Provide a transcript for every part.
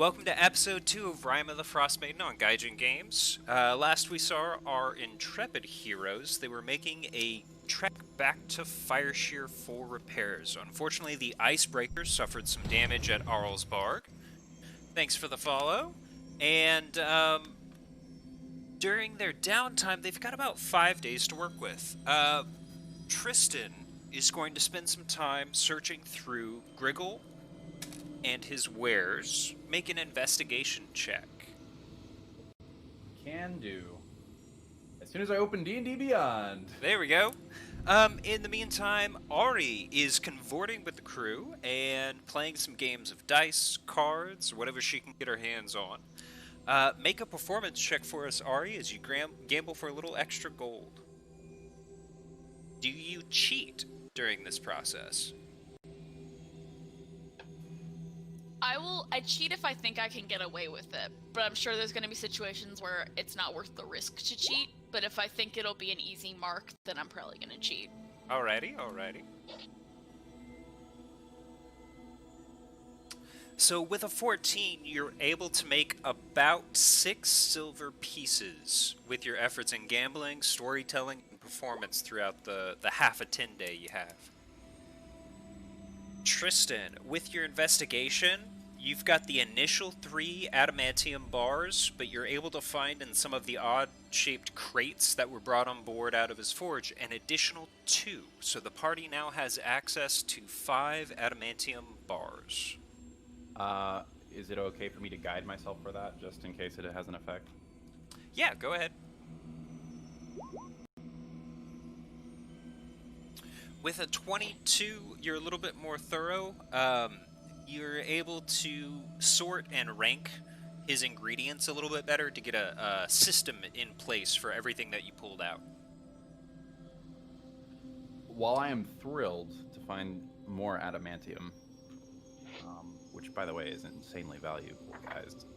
Welcome to episode 2 of Rime of the Frost Maiden on Guyjin.Gaymes. Last we saw our intrepid heroes. They were making a trek back to Fireshear for repairs. Unfortunately, the icebreakers suffered some damage at Arlsbarg. Thanks for the follow. And during their downtime, they've got about 5 days to work with. Tristan is going to spend some time searching through Griggle and his wares. Make an investigation check. Can do. As soon as I open D&D Beyond. There we go. In the meantime, Ari is convorting with the crew and playing some games of dice, cards, or whatever she can get her hands on. Make a performance check for us, Ari, as you gamble for a little extra gold. Do you cheat during this process? I cheat if I think I can get away with it, but I'm sure there's going to be situations where it's not worth the risk to cheat, but if I think it'll be an easy mark, then I'm probably going to cheat. Alrighty. So with a 14, you're able to make about 6 silver pieces with your efforts in gambling, storytelling, and performance throughout the half a 10 day you have. Tristan, with your investigation, you've got the initial 3 adamantium bars, but you're able to find in some of the odd-shaped crates that were brought on board out of his forge an additional 2. So the party now has access to 5 adamantium bars. Is it okay for me to guide myself for that, just in case it has an effect? Yeah, go ahead. With a 22, you're a little bit more thorough. You're able to sort and rank his ingredients a little bit better to get a system in place for everything that you pulled out. While I am thrilled to find more adamantium, which, by the way, is insanely valuable, guys.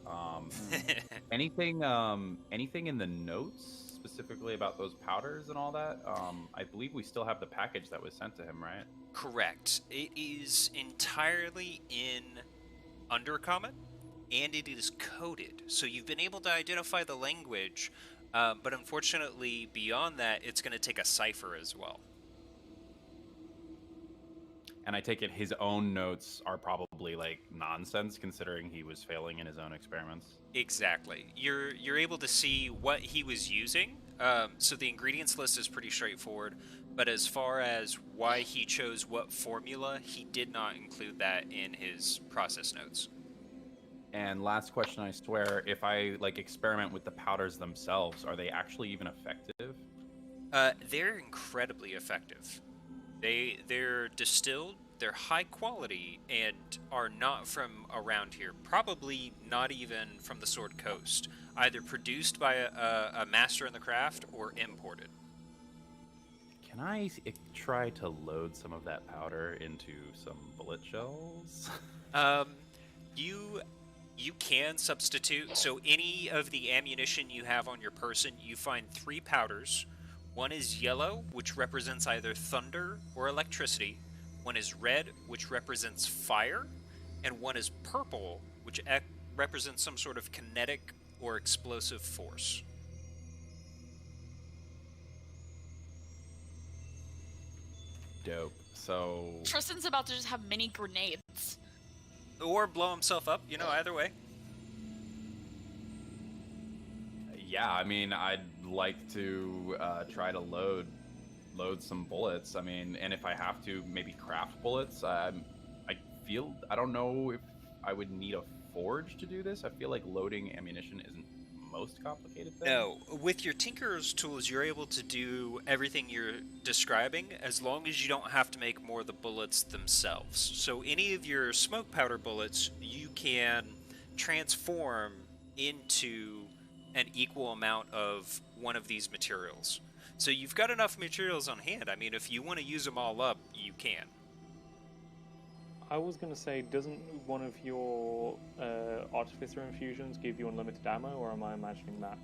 Anything in the notes specifically about those powders and all that? I believe we still have the package that was sent to him, right? Correct. It is entirely in Undercommon, and it is coded. So you've been able to identify the language, but unfortunately, beyond that, it's going to take a cipher as well. And I take it his own notes are probably like nonsense, considering he was failing in his own experiments. Exactly. You're able to see what he was using. So the ingredients list is pretty straightforward, but as far as why he chose what formula, he did not include that in his process notes. And last question, I swear, if I experiment with the powders themselves, are they actually even effective? They're incredibly effective. They're distilled, they're high quality, and are not from around here. Probably not even from the Sword Coast. Either produced by a master in the craft or imported. Can I try to load some of that powder into some bullet shells? You can substitute. So any of the ammunition you have on your person, you find 3 powders. One is yellow, which represents either thunder or electricity. One is red, which represents fire. And one is purple, which represents some sort of kinetic or explosive force. Dope. So Tristan's about to just have mini grenades. Or blow himself up, either way. yeah, I mean, I'd like to try to load some bullets. I mean, and if I have to, maybe craft bullets. I don't know if I would need a forge to do this. I feel like loading ammunition isn't the most complicated thing. No, with your Tinker's tools, you're able to do everything you're describing as long as you don't have to make more of the bullets themselves. So any of your smoke powder bullets, you can transform into an equal amount of one of these materials. So you've got enough materials on hand. I mean, if you want to use them all up, you can. I was going to say, doesn't one of your Artificer infusions give you unlimited ammo, or am I imagining that?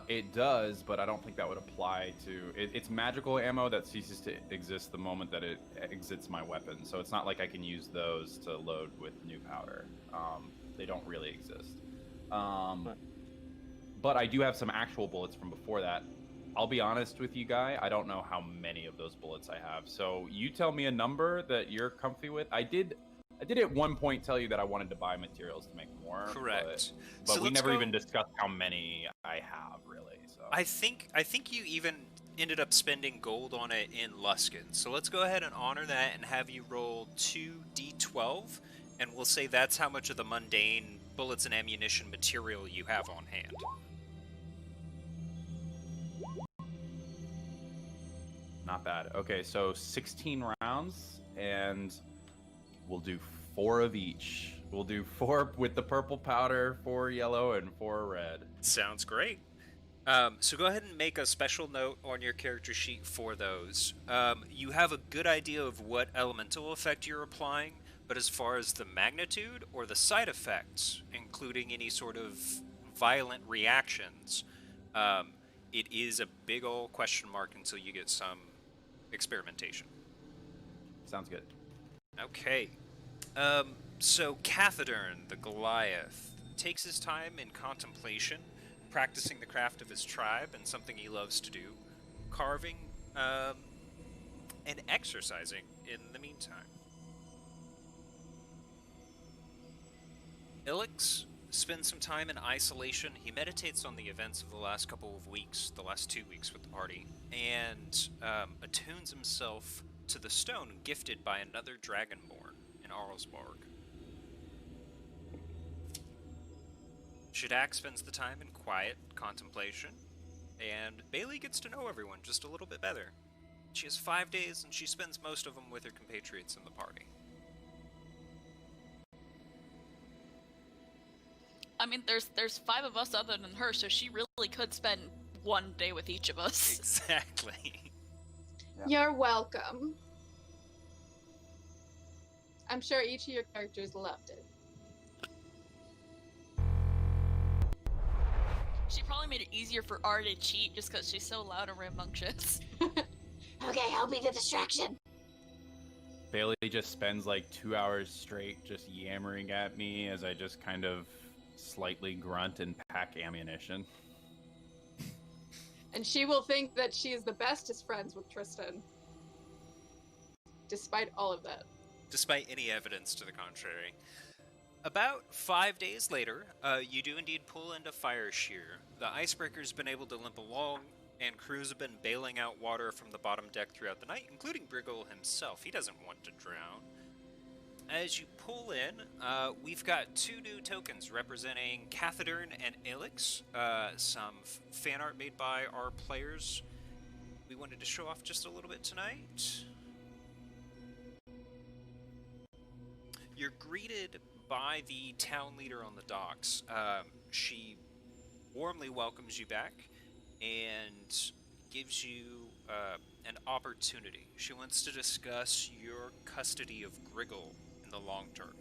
It does, but I don't think that would apply to... It's magical ammo that ceases to exist the moment that it exits my weapon, so it's not like I can use those to load with new powder. They don't really exist. But I do have some actual bullets from before that. I'll be honest with you, Guy, I don't know how many of those bullets I have, so you tell me a number that you're comfy with. I did at one point tell you that I wanted to buy materials to make more. Correct. But So we let's never go... even discussed how many I have, really. So I think you even ended up spending gold on it in Luskin. So let's go ahead and honor that and have you roll 2d12, and we'll say that's how much of the mundane bullets and ammunition material you have on hand. not bad. Okay, so 16 rounds, and we'll do 4 of each. We'll do 4 with the purple powder, 4 yellow, and 4 red. Sounds great. So go ahead and make a special note on your character sheet for those. You have a good idea of what elemental effect you're applying, but as far as the magnitude or the side effects, including any sort of violent reactions, it is a big ol' question mark until you get some experimentation. Sounds good. Okay. So Cathedern, the Goliath, takes his time in contemplation, practicing the craft of his tribe and something he loves to do, carving, and exercising in the meantime. Ilix spends some time in isolation. He meditates on the events of the last couple of weeks, the last 2 weeks with the party, and attunes himself to the stone gifted by another Dragonborn in Arlsborg. Shadak spends the time in quiet contemplation, and Bailey gets to know everyone just a little bit better. She has 5 days, and she spends most of them with her compatriots in the party. I mean, there's 5 of us other than her, so she really could spend 1 day with each of us. Exactly. Yeah. You're welcome. I'm sure each of your characters loved it. She probably made it easier for R to cheat just because she's so loud and rambunctious. Okay, I'll be the distraction. Bailey just spends like 2 hours straight just yammering at me as I just kind of slightly grunt and pack ammunition. And she will think that she is the bestest friends with Tristan. Despite all of that. Despite any evidence to the contrary. About 5 days later, you do indeed pull into Fire Shear. The icebreaker's been able to limp along, and crews have been bailing out water from the bottom deck throughout the night, including Briggle himself. He doesn't want to drown. As you pull in, we've got 2 new tokens representing Cathedern and Ilix, some fan art made by our players. We wanted to show off just a little bit tonight. You're greeted by the town leader on the docks. She warmly welcomes you back and gives you an opportunity. She wants to discuss your custody of Griggle in the long term.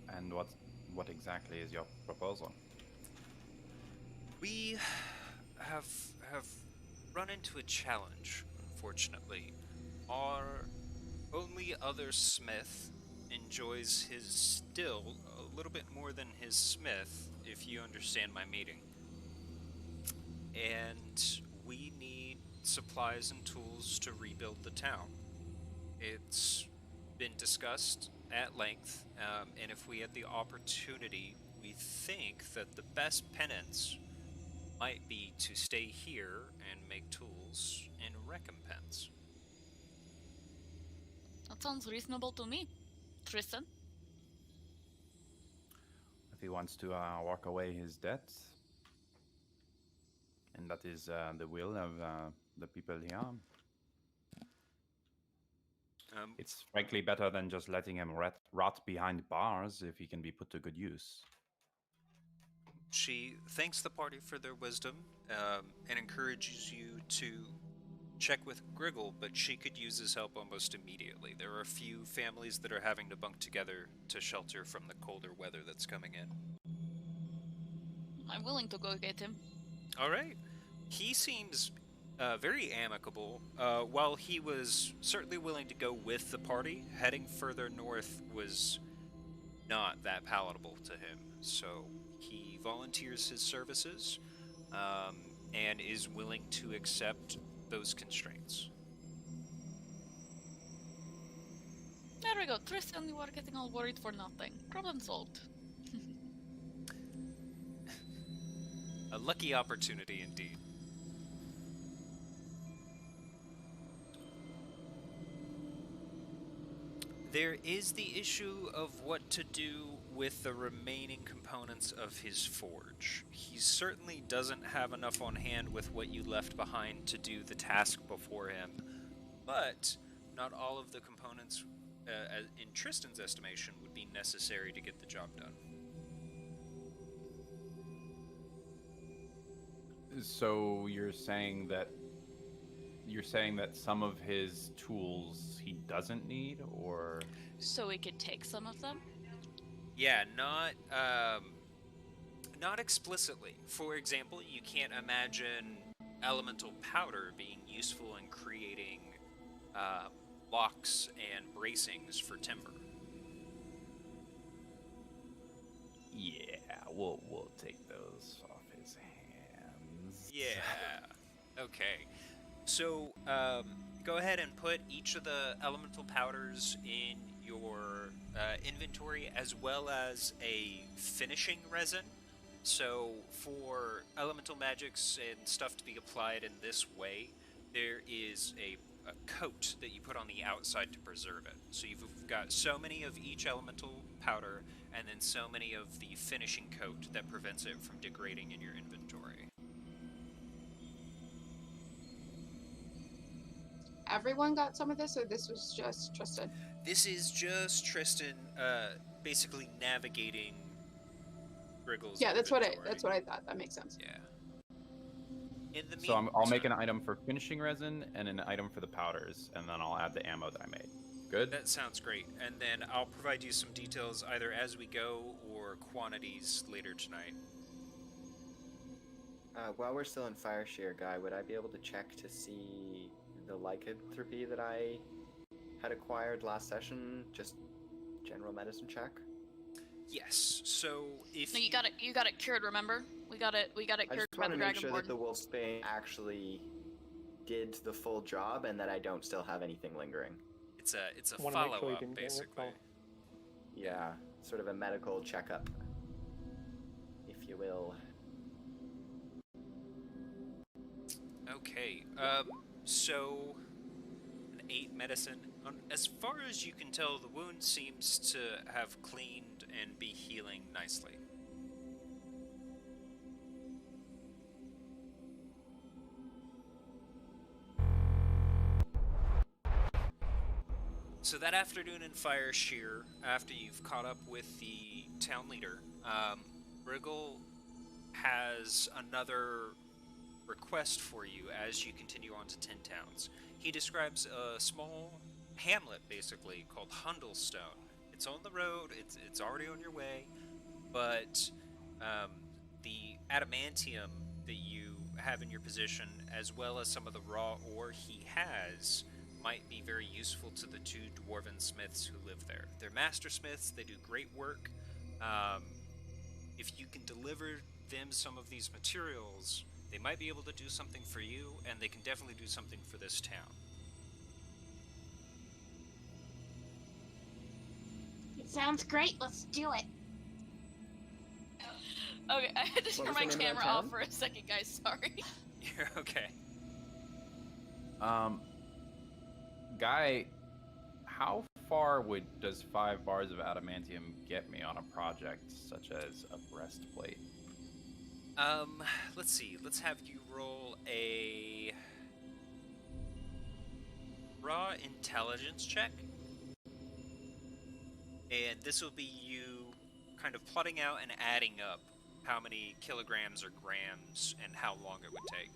And what exactly is your proposal? We have run into a challenge, unfortunately. Our only other smith enjoys his still a little bit more than his smith, if you understand my meaning. And we need supplies and tools to rebuild the town. It's been discussed at length, and if we had the opportunity, we think that the best penance might be to stay here and make tools in recompense. That sounds reasonable to me. Tristan? If he wants to walk away his debts, and that is the will of the people here, it's frankly better than just letting him rot behind bars if he can be put to good use. She thanks the party for their wisdom and encourages you to check with Griggle, but she could use his help almost immediately. There are a few families that are having to bunk together to shelter from the colder weather that's coming in. I'm willing to go get him. All right. He seems very amicable. While he was certainly willing to go with the party, heading further north was not that palatable to him. So he volunteers his services and is willing to accept those constraints. There we go. Tristan, you are getting all worried for nothing. Problem solved. A lucky opportunity indeed. There is the issue of what to do with the remaining components of his forge. He certainly doesn't have enough on hand with what you left behind to do the task before him, but not all of the components, in Tristan's estimation, would be necessary to get the job done. So you're saying that some of his tools he doesn't need, or So we could take some of them? Yeah, not explicitly. For example, you can't imagine elemental powder being useful in creating locks and bracings for timber. yeah, we'll take those off his hands. Yeah. Okay. So, go ahead and put each of the elemental powders in your inventory, as well as a finishing resin. So, for elemental magics and stuff to be applied in this way, there is a coat that you put on the outside to preserve it. So you've got so many of each elemental powder, and then so many of the finishing coat that prevents it from degrading in your inventory. Everyone got some of this, or this was just Tristan? This is just Tristan, basically navigating Griggle's Yeah, that's inventory. what I thought. That makes sense. Yeah. In the So I'll make an item for finishing resin and an item for the powders, and then I'll add the ammo that I made. Good? That sounds great. And then I'll provide you some details either as we go or quantities later tonight. While we're still in Fire Shear, Guy, would I be able to check to see the lycanthropy that I had acquired last session? Just general medicine check? Yes. So if No, you got it cured, remember? We got it I cured just by want the to make sure Dragonborn. that the Wolfsbane actually did the full job and that I don't still have anything lingering. it's a Wanna make sure you follow-up, didn't get ripped basically. off. Yeah, sort of a medical checkup, if you will. Okay. So an 8 medicine. As far as you can tell, the wound seems to have cleaned and be healing nicely. So that afternoon in Fire Shear, after you've caught up with the town leader, Wriggle has another request for you as you continue on to Tin Towns. He describes a small hamlet, basically, called Hundlestone. It's on the road, it's already on your way, but the adamantium that you have in your possession, as well as some of the raw ore he has, might be very useful to the 2 dwarven smiths who live there. They're master smiths, they do great work. If you can deliver them some of these materials, they might be able to do something for you, and they can definitely do something for this town. It sounds great. Let's do it. Okay, I had to What turn was my the name of that camera off town? for a second, guys. Sorry. You're okay. Guy, how far does 5 bars of adamantium get me on a project such as a breastplate? Let's see. Let's have you roll a raw intelligence check. And this will be you kind of plotting out and adding up how many kilograms or grams and how long it would take.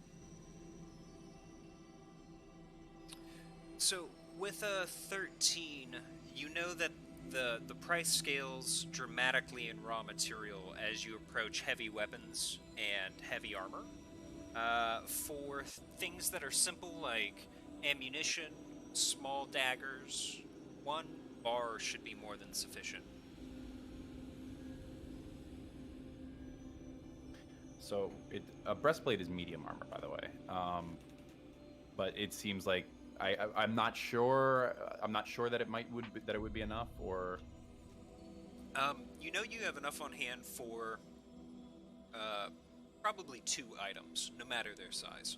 So with a 13, you know that the price scales dramatically in raw material as you approach heavy weapons and heavy armor. For things that are simple like ammunition, small daggers, 1 bar should be more than sufficient. So a breastplate is medium armor, by the way. But it seems like I'm not sure. I'm not sure that it would be enough, or You know you have enough on hand for probably 2 items, no matter their size.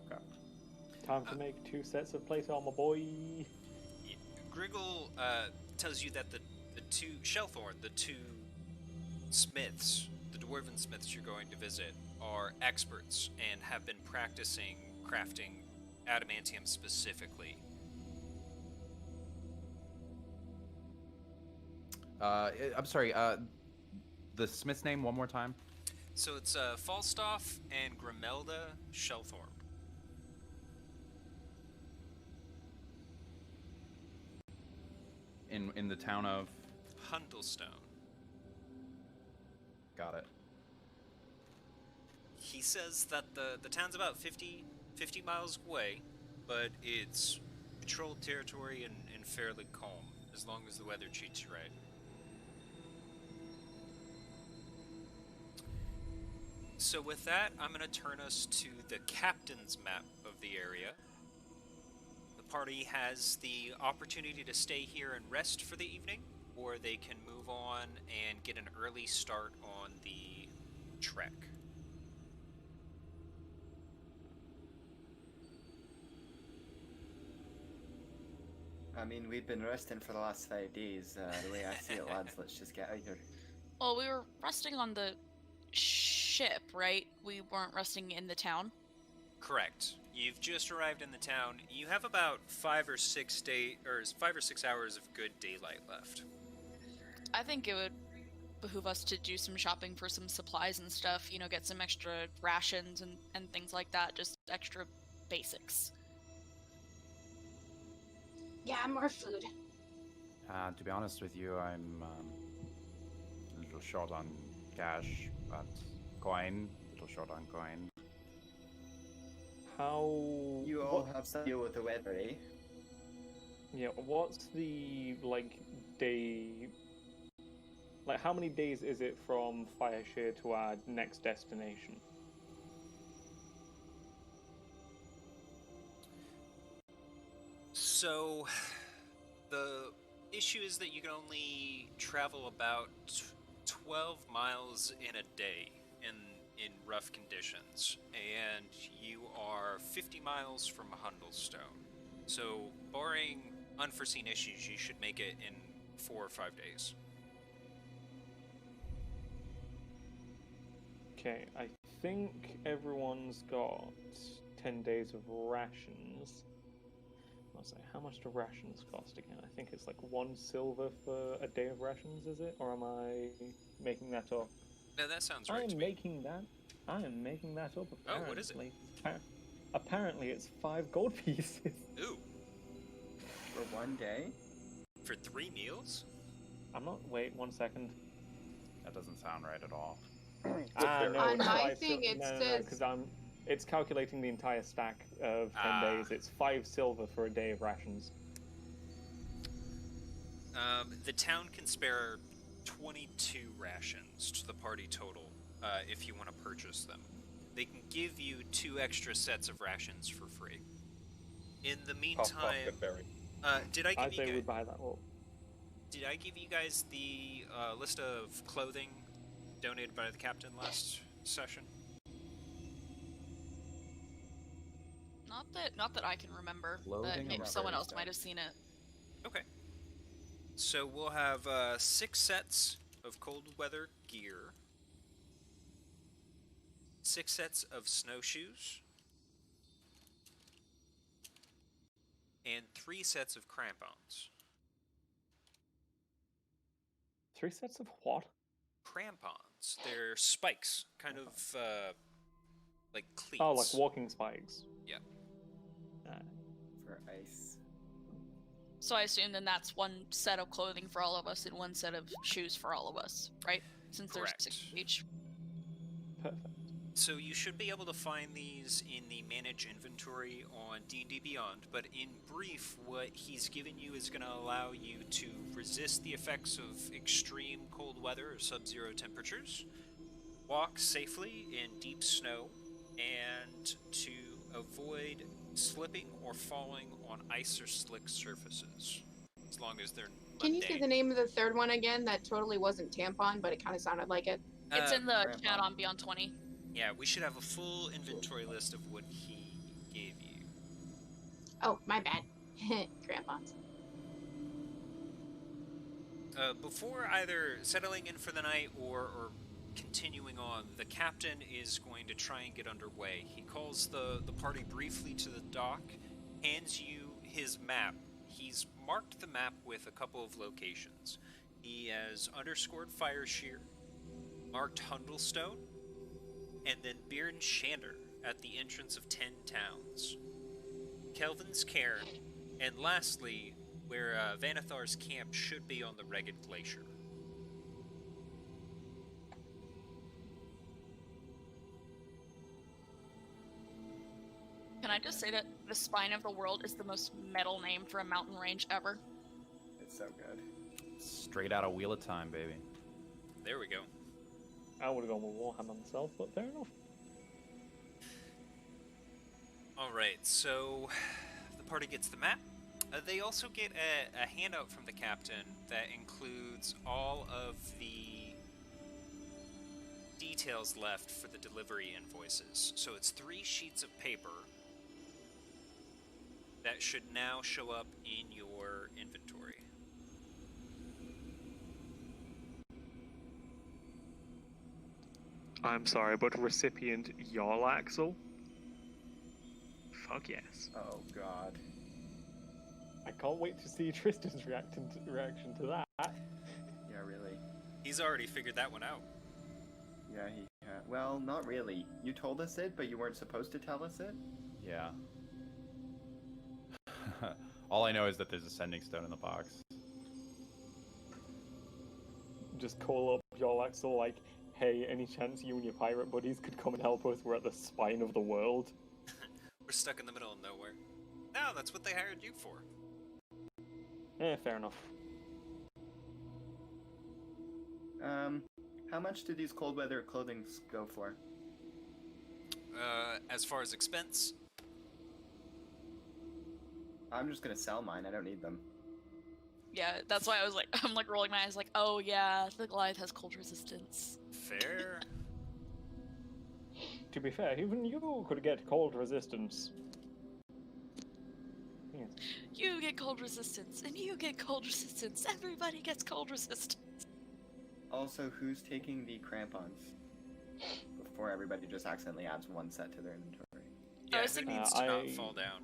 okay. Time to make 2 sets of plate armor, boy. Griggle tells you that the 2 Shellthorn, the 2 smiths, the dwarven smiths you're going to visit, are experts and have been practicing crafting adamantium specifically. I'm sorry. The smith's name one more time. So it's Falstaff and Grimelda Shellthorn. In the town of. Hundlestone. Got it. He says that the town's about 50 miles away, but it's patrolled territory and fairly calm, as long as the weather treats you right. So with that, I'm going to turn us to the captain's map of the area. The party has the opportunity to stay here and rest for the evening, or they can move on and get an early start on the trek. I mean, we've been resting for the last 5 days. The way I see it, lads, let's just get out here. Well, we were resting on the ship, right? We weren't resting in the town. Correct. You've just arrived in the town. You have about 5 or 6 hours of good daylight left. I think it would behoove us to do some shopping for some supplies and stuff, you know, get some extra rations and things like that, just extra basics. Yeah, more food. To be honest with you, I'm a little short on cash, but coin. A little short on coin. How... You all have to deal with the weather, eh? Yeah, what's the, day... how many days is it from Fireshare to our next destination? So, the issue is that you can only travel about 12 miles in a day in rough conditions, and you are 50 miles from Hundlestone. So, barring unforeseen issues, you should make it in 4 or 5 days. Okay, I think everyone's got 10 days of rations. I'll say, how much do rations cost again? I think it's 1 silver for a day of rations, is it? Or am I making that up? No, that sounds right to I me. am making that up, apparently. Oh, what is it? Apparently it's 5 gold pieces. Ooh, For 1 day? for 3 meals? I'm not... Wait, 1 second. That doesn't sound right at all. No, On it's my 5 thing, it says- because it's calculating the entire stack of 10 days. It's 5 silver for a day of rations. The town can spare 22 rations to the party total if you want to purchase them. They can give you 2 extra sets of rations for free. In the meantime, did I I give you say we guys, buy that all. did I give you guys the list of clothing donated by the captain last session? Not that I can remember, Clothing but and maybe rubber someone else stuff. might have seen it. Okay. So we'll have 6 sets of cold weather gear, 6 sets of snowshoes, and 3 sets of crampons. 3 sets of what? Crampons. They're spikes, kind of like cleats. Oh, like walking spikes. Yeah. For ice. So I assume then that's one set of clothing for all of us and one set of shoes for all of us, right? Since Correct. there's 6 each. Perfect. So you should be able to find these in the Manage inventory on D&D Beyond, but in brief, what he's given you is going to allow you to resist the effects of extreme cold weather or sub-zero temperatures, walk safely in deep snow, and to avoid slipping or falling on ice or slick surfaces, as long as they're Can you say the mundane. name of the third one again? That totally wasn't tampon, but it kind of sounded like it. It's in the Grandpa. chat on Beyond 20. Yeah, we should have a full inventory list of what he gave you. Oh, my bad. Crampons. Before either settling in for the night or continuing on, the captain is going to try and get underway. He calls the party briefly to the dock, hands you his map. He's marked the map with a couple of locations. He has underscored Fire Shear, marked Hundlestone, and then Beard Shander at the entrance of 10 towns. Kelvin's Cairn, and lastly, where Vanathar's camp should be on the Ragged Glacier. Can I just say that the Spine of the World is the most metal name for a mountain range ever? It's so good. Straight out of Wheel of Time, baby. There we go. I would have gone with Warhammer myself, but fair enough. Alright, so the party gets the map. They also get a handout from the captain that includes all of the details left for the delivery invoices. So it's 3 sheets of paper that should now show up in your inventory. I'm sorry, but recipient Jarl Axel? Fuck yes. Oh god. I can't wait to see Tristan's reaction to that. Yeah, really. He's already figured that one out. Yeah, he. Well, not really. You told us it, but you weren't supposed to tell us it. Yeah. All I know is that there's a sending stone in the box. Just call up Jarl Axel like, hey, any chance you and your pirate buddies could come and help us? We're at the spine of the world. We're stuck in the middle of nowhere. No, that's what they hired you for. Fair enough. How much do these cold weather clothing go for? As far as expense, I'm just gonna sell mine. I don't need them. Yeah, that's why I was like, I'm like rolling my eyes like, oh yeah, the Goliath has cold resistance. fair. To be fair, even you could get cold resistance. Yes. You get cold resistance, and you get cold resistance. Everybody gets cold resistance. Also, who's taking the crampons? Before everybody just accidentally adds 1 set to their inventory. Yeah, I was who thinking- needs to not fall down?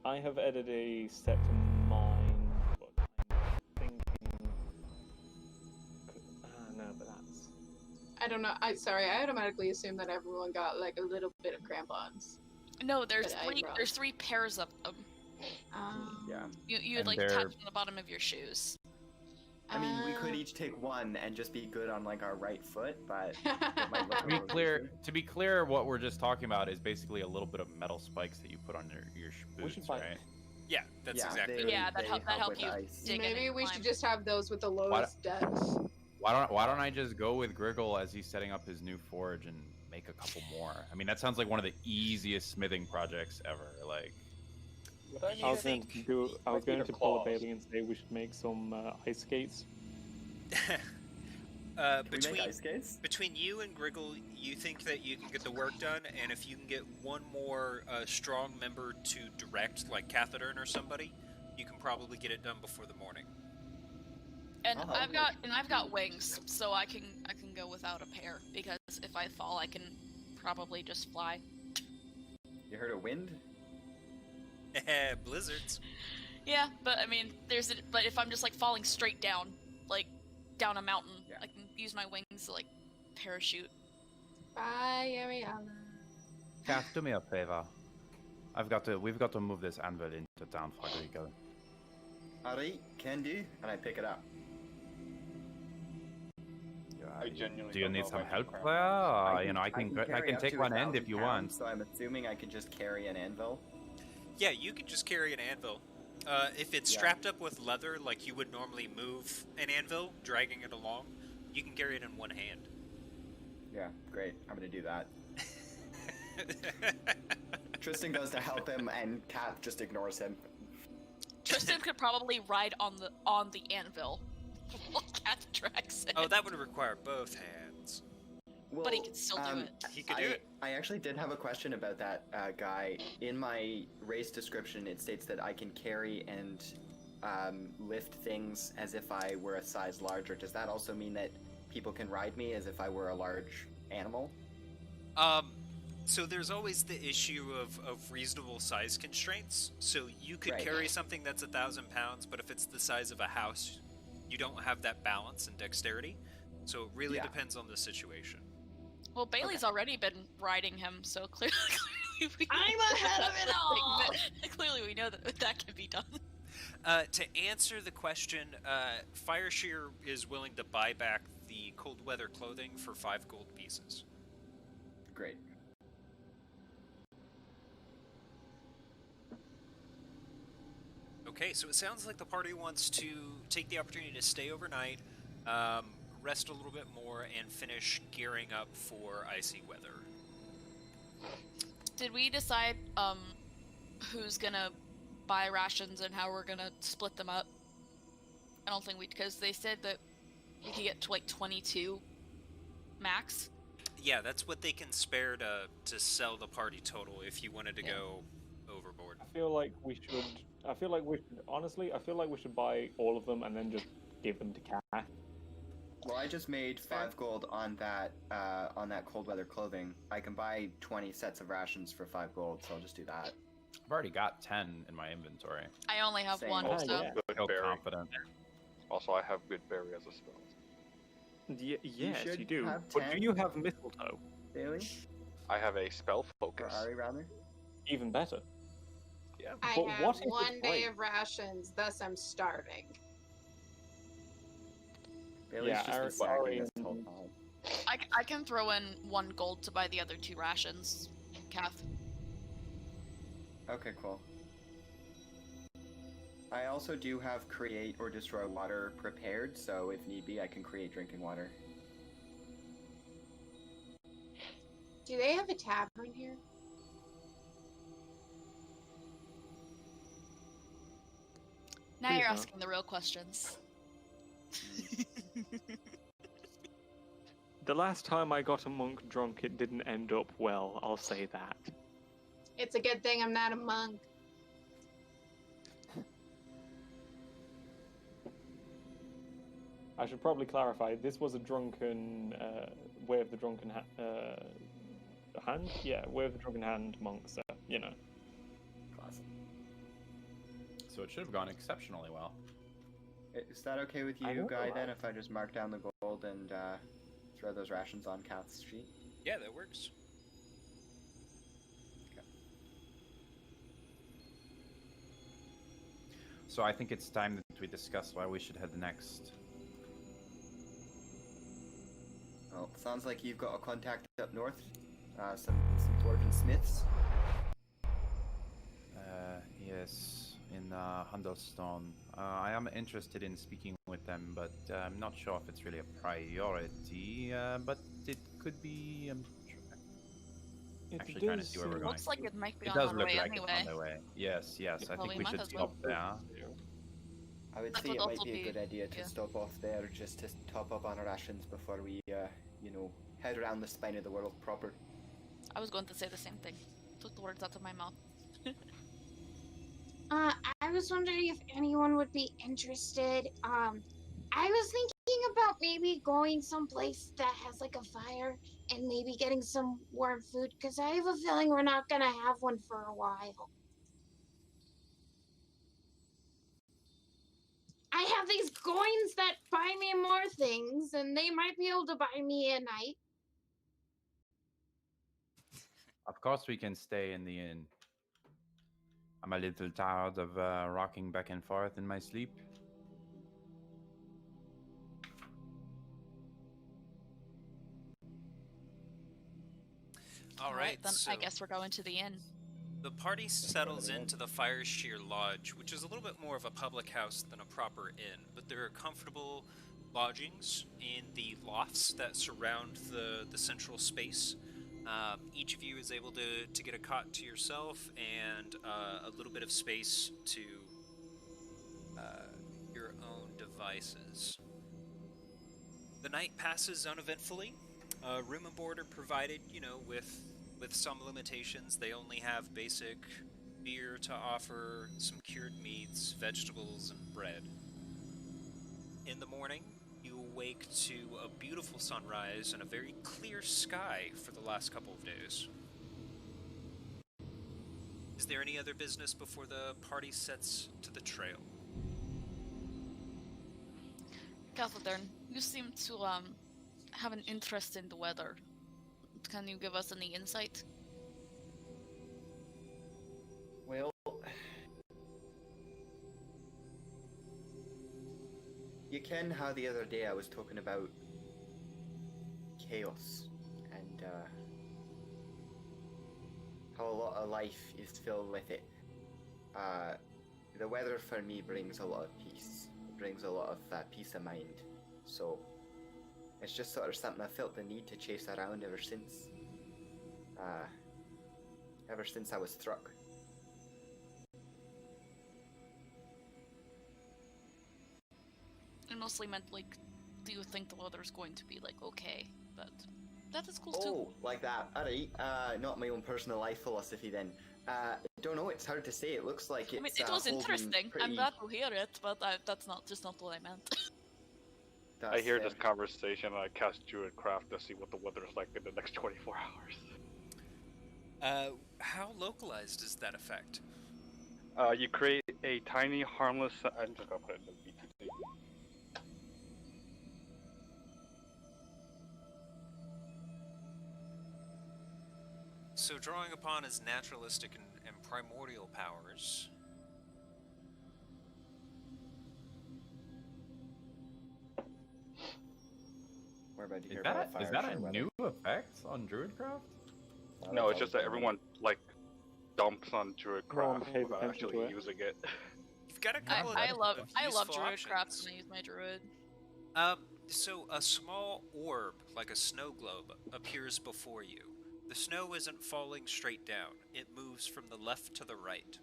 I have added a set to mine, but I'm thinking... no, but that's... I don't know. Sorry, I automatically assumed that everyone got like a little bit of crampons. No, there's But I 3. wrong. There's 3 pairs of them. Yeah. You would And like they're- attach from the bottom of your shoes. I mean, we could each take 1 and just be good on like our right foot, but it To might look a be little clear, easier. to be clear, what we're just talking about is basically a little bit of metal spikes that you put on your We should boots, buy- right? Yeah, that's Yeah, exactly they- right. Yeah, that they help with you. ice. dig in Maybe and we climb. should just have those with the lowest dex. Why don't I just go with Griggle as he's setting up his new forge and make a couple more? I mean, that sounds like one of the easiest smithing projects ever. Like, You I was going think- to I was Might need going a to pull a claw. Bailey and say we should make some ice skates. Can we between make ice skates? between you and Griggle, you think that you can get the work done, and if you can get one more strong member to direct, like Cathedern or somebody, you can probably get it done before the morning. And I'll I've help. got wings, so I can go without a pair because if I fall, I can probably just fly. You heard of wind? Blizzards. Yeah, but I mean, but if I'm just like falling straight down, like down a mountain, Yeah. I can use my wings to like parachute. Bye, Ariana. Kath, do me a favor. We've got to move this anvil into town, Frederico. Alright, can do. And I pick it up. I genuinely Do you don't need know if some I can help craft there? I carry can up take to one end if 1,000 you pounds, want. So I'm assuming I could just carry an anvil. Yeah, you can just carry an anvil. If it's Yeah. strapped up with leather, like you would normally move an anvil, dragging it along, you can carry it in one hand. Yeah, great. I'm gonna do that. Tristan goes to help him, and Kath just ignores him. Tristan could probably ride on the anvil while Kath drags it. Oh, that would require both hands. Well, But he could still do it. He could do it. I actually did have a question about that guy. In my race description, it states that I can carry and lift things as if I were a size larger. Does that also mean that people can ride me as if I were a large animal? So there's always the issue of reasonable size constraints. So you could Right. carry something that's 1,000 pounds, but if it's the size of a house, you don't have that balance and dexterity. So it really Yeah. depends on the situation. Well, Bailey's already been riding him, so clearly we I'm ahead of it all! Clearly we know that can be done. To answer the question, Fireshear is willing to buy back the cold weather clothing for 5 gold pieces. Great. Okay, so it sounds like the party wants to take the opportunity to stay overnight, rest a little bit more, and finish gearing up for icy weather. Did we decide who's gonna buy rations and how we're gonna split them up? I don't think because they said that we could get to like 22 max. Yeah, that's what they can spare to sell the party total if you wanted to go overboard. I feel like we should. Honestly, I feel like we should buy all of them and then just give them to Kath. Well, I just made 5 gold on that cold weather clothing. I can buy 20 sets of rations for 5 gold, so I'll just do that. I've already got 10 in my inventory. I only have Same. one, Oh, so yeah. Good Feel berry. confident. Also, I have good berry as a spell. Yes, should you do. have But 10. do you have mistletoe? Bailey? I have a spell Or focus. Ari, rather? Even better. Yeah. I But have what if one it's day late? of rations, thus I'm starving. Bailey's Yeah, just been Ari- stacking this Ari- whole time. I can throw in 1 gold to buy the other 2 rations, Kath. Okay, cool. I also do have create or destroy water prepared, so if need be, I can create drinking water. Do they have a tavern here? Now Please you're not. asking the real questions. The last time I got a monk drunk, it didn't end up well. I'll say that. It's a good thing I'm not a monk. I should probably clarify. This was a drunken way of the drunken hand. Yeah, way of the drunken hand monk. So you know. Classic. So it should have gone exceptionally well. Is that okay with I you, know, Guy, then, right? if I just mark down the gold and throw those rations on Kath's sheet? Yeah, that works. So I think it's time that we discuss where we should head next. Well, sounds like you've got a contact up north. Some dwarven smiths. Yes, in Hundelstone. I am interested in speaking with them, but I'm not sure if it's really a priority. But it could be. Actually trying to see where we're going. Looks like it might be It on does our look way like anyway. it's on their way. Yes, yes. I Well, think we we might should as well. stop there. I would That say would it might also be a be- good idea to yeah. stop off there just to top up on our rations before we, head around the spine of the world proper. I was going to say the same thing. Took the words out of my mouth. I was wondering if anyone would be interested. I was thinking about maybe going someplace that has like a fire and maybe getting some warm food because I have a feeling we're not gonna have one for a while. I have these coins that buy me more things, and they might be able to buy me a night. Of course, we can stay in the inn. I'm a little tired of rocking back and forth in my sleep. All right, then so I guess we're going to the inn. the party settles into the Fire Sheer Lodge, which is a little bit more of a public house than a proper inn, but there are comfortable lodgings in the lofts that surround the central space. Each of you is able to get a cot to yourself and a little bit of space to your own devices. The night passes uneventfully. Room and board are provided, with some limitations. They only have basic beer to offer, some cured meats, vegetables, and bread. In the morning, you awake to a beautiful sunrise and a very clear sky for the last couple of days. Is there any other business before the party sets to the trail? Catherine, you seem to have an interest in the weather. Can you give us any insight? Well, you ken how the other day I was talking about chaos and how a lot of life is filled with it. The weather for me brings a lot of peace. It brings a lot of peace of mind. So it's just sort of something I felt the need to chase around ever since I was struck. I mostly meant, like, do you think the weather's going to be, like, okay? But that is cool too. Oh, like that. Alright, not my own personal life philosophy then. Don't know, it's hard to say. It looks like it's I mean, it was holding interesting. pretty... I'm glad to hear it, but that's not what I meant. I hear this conversation and I cast Druidcraft to see what the weather is like in the next 24 hours. How localized is that effect? You create a tiny, harmless... I'm just gonna put it in the BTC. So drawing upon his naturalistic and primordial powers... We're about to hear Is about that fire a weather. new effect on Druidcraft? No, it's just that everyone, like, dumps on No one Druidcraft pays without attention actually to it. using it. You've got a couple I love useful Druidcraft options. when I use my Druid. So a small orb, like a snow globe, appears before you. The snow isn't falling straight down. It moves from the left to the right.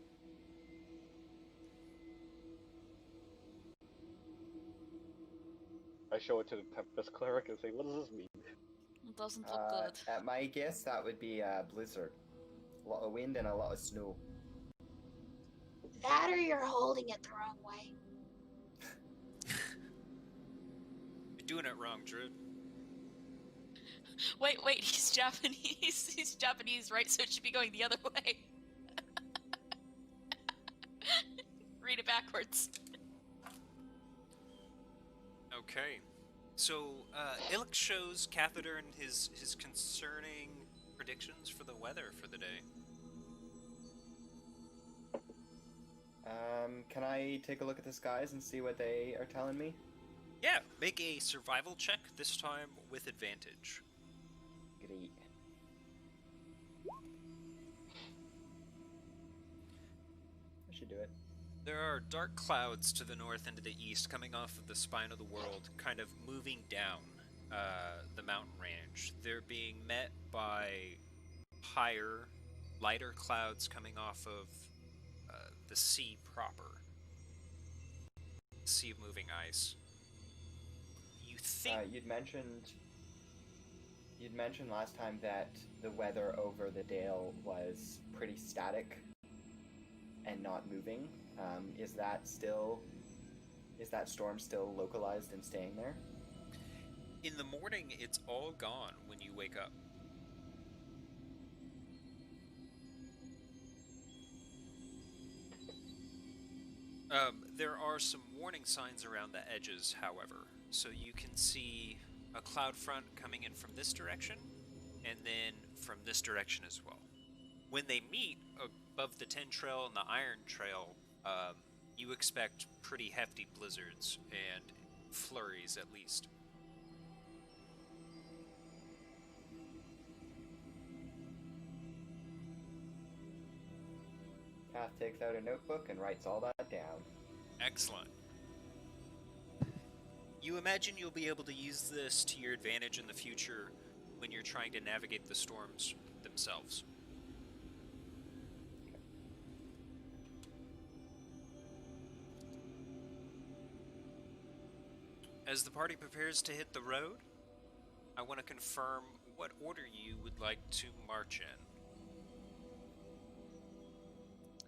I show it to the Tempest Cleric and say, what does this mean? It doesn't look good. At my guess, that would be a blizzard. A lot of wind and a lot of snow. That or you're holding it the wrong way. You're doing it wrong, Druid. Wait, he's Japanese. He's Japanese, right? So it should be going the other way. Read it backwards. Okay. So, Ilk shows Catheter his concerning predictions for the weather for the day. Can I take a look at the skies and see what they are telling me? Yeah, make a survival check, this time with advantage. Great. I should do it. There are dark clouds to the north and to the east coming off of the spine of the world, kind of moving down the mountain range. They're being met by higher, lighter clouds coming off of the sea proper. Sea of moving ice. You think... You'd mentioned last time that the weather over the Dale was pretty static and not moving. Is that storm still localized and staying there? In the morning, it's all gone when you wake up. There are some warning signs around the edges, however. So you can see a cloud front coming in from this direction, and then from this direction as well. When they meet above the Tin Trail and the Iron Trail, you expect pretty hefty blizzards and flurries at least. Kath takes out a notebook and writes all that down. Excellent. You imagine you'll be able to use this to your advantage in the future when you're trying to navigate the storms themselves. As the party prepares to hit the road, I want to confirm what order you would like to march in.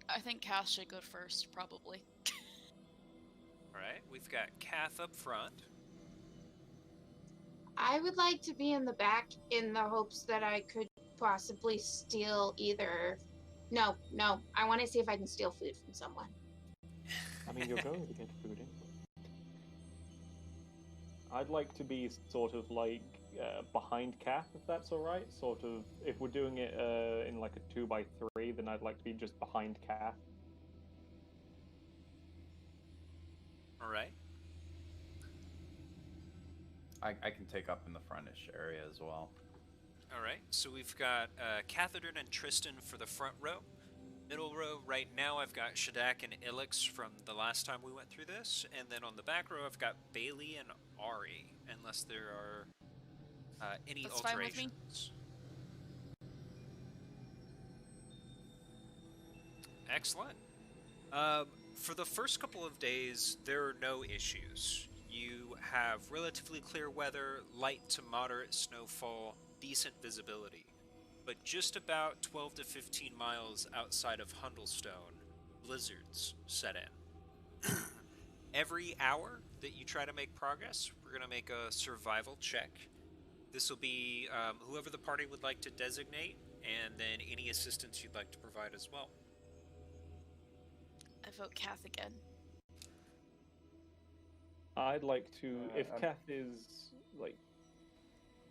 I think Cass should go first, probably. Alright, we've got Kath up front. I would like to be in the back in the hopes that I could possibly steal either. No, I want to see if I can steal food from someone. I mean, you're going to get food in. I'd like to be sort of like behind Kath, if that's alright. Sort of, if we're doing it in like a 2x3, then I'd like to be just behind Kath. Alright. I can take up in the frontish area as well. Alright, so we've got Catherine and Tristan for the front row. Middle row, right now, I've got Shadak and Ilix from the last time we went through this. And then on the back row, I've got Bailey and Ari, unless there are any That's fine with me. alterations. Excellent. For the first couple of days, there are no issues. You have relatively clear weather, light to moderate snowfall, decent visibility. But just about 12 to 15 miles outside of Hundlestone, blizzards set in. Every hour that you try to make progress, we're going to make a survival check. This will be whoever the party would like to designate, and then any assistance you'd like to provide as well. I vote Kath again. I'd like to, if Kath is, like,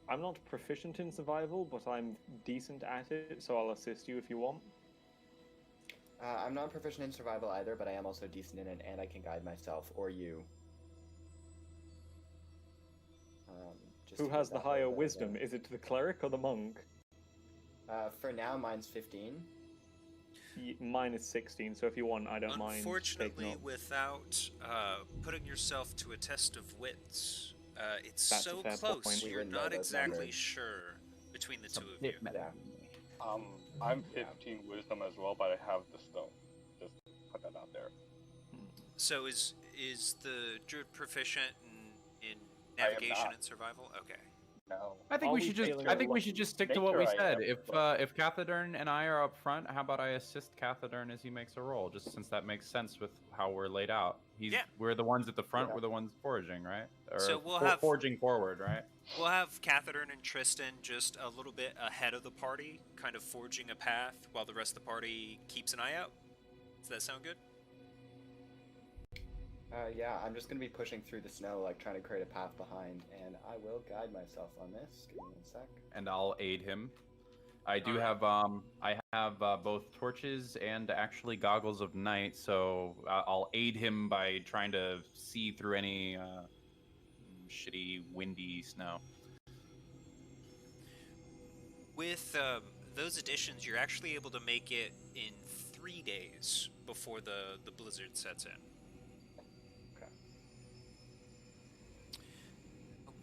I'm not proficient in survival, but I'm decent at it, so I'll assist you if you want. I'm not proficient in survival either, but I am also decent in it, and I can guide myself, or you. Who has the higher wisdom? Is it the cleric or the monk? For now, mine's 15. Mine is 16, so if you want, I don't mind. Unfortunately, without putting yourself to a test of wits, it's That's so a fair close, point. you're not exactly sure between the two of you. I'm 15 wisdom as well, but I have the stone. Just put that out there. So is the druid proficient in navigation and survival? Okay. No. I think we should just stick to what we said. If Cathedern and I are up front, how about I assist Cathedern as he makes a roll? Just since that makes sense with how we're laid out. We're the ones at the front. Yeah. We're the ones foraging, right? Or so we'll have forging forward, right? We'll have Cathedern and Tristan just a little bit ahead of the party, kind of forging a path, while the rest of the party keeps an eye out. Does that sound good? Yeah, I'm just gonna be pushing through the snow, like trying to create a path behind, and I will guide myself on this. Give me 1 sec. And I'll aid him. I do have both torches and actually goggles of night, so I'll aid him by trying to see through any shitty, windy snow. With those additions, you're actually able to make it in 3 days before the blizzard sets in.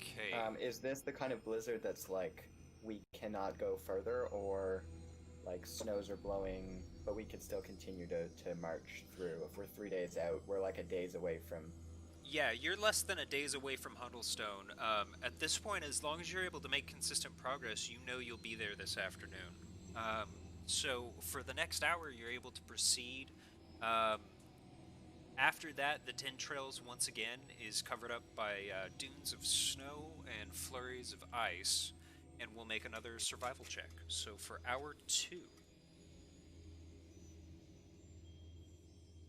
Okay. Is this the kind of blizzard that's like we cannot go further, or like snows are blowing, but we can still continue to march through? If we're 3 days out, we're like a days away from. Yeah, you're less than a days away from Huddlestone. At this point, as long as you're able to make consistent progress, you know you'll be there this afternoon. So for the next hour, you're able to proceed. After that, the Tin Trails once again is covered up by dunes of snow and flurries of ice, and we'll make another survival check. So for hour 2,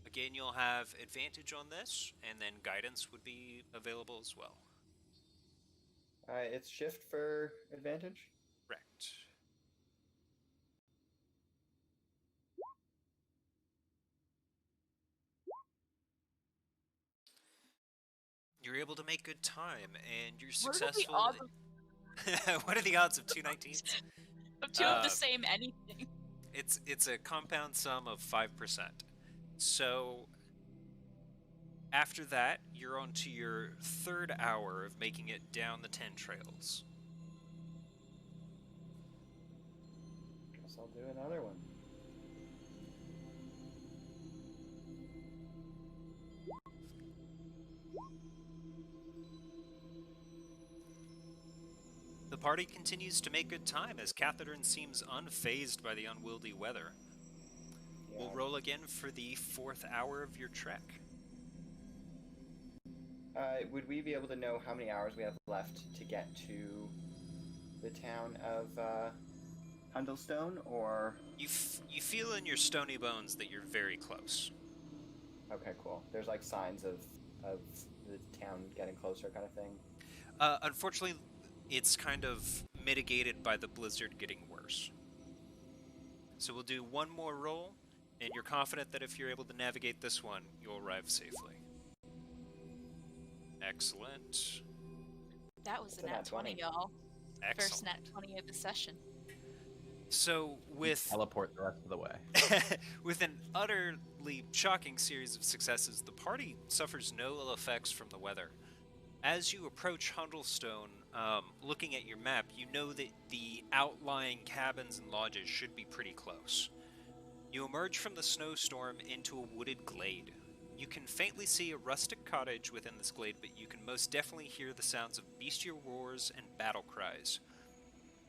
again, you'll have advantage on this, and then guidance would be available as well. It's shift for advantage? Correct. able to make good time, and you're What are the successful. odds What are the odds of 2 19s? of two of the same anything? It's a compound sum of 5%. So after that, you're on to your 3rd hour of making it down the 10 trails. Guess I'll do another one. The party continues to make good time as Catherine seems unfazed by the unwieldy weather. Yeah. We'll roll again for the 4th hour of your trek. Would we be able to know how many hours we have left to get to the town of Hundlestone, or? You feel in your stony bones that you're very close. Okay, cool. There's like signs of the town getting closer, kind of thing. Unfortunately, it's kind of mitigated by the blizzard getting worse. So we'll do one more roll, and you're confident that if you're able to navigate this one, you'll arrive safely. Excellent. That was It's a a nat nat 20, 20. y'all. Excellent. First nat 20 of the session. So with Teleport the rest of the way. with an utterly shocking series of successes, the party suffers no ill effects from the weather. As you approach Hundlestone, looking at your map, you know that the outlying cabins and lodges should be pretty close. You emerge from the snowstorm into a wooded glade. You can faintly see a rustic cottage within this glade, but you can most definitely hear the sounds of bestial roars and battle cries.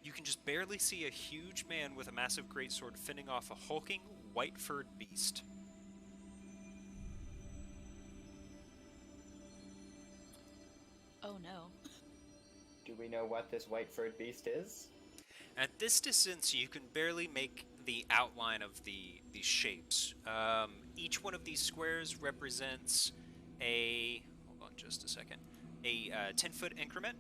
You can just barely see a huge man with a massive greatsword fending off a hulking, white-furred beast. Oh no. Do we know what this white-furred beast is? At this distance, you can barely make the outline of these shapes. Each one of these squares represents a... Hold on just a second. A 10-foot increment.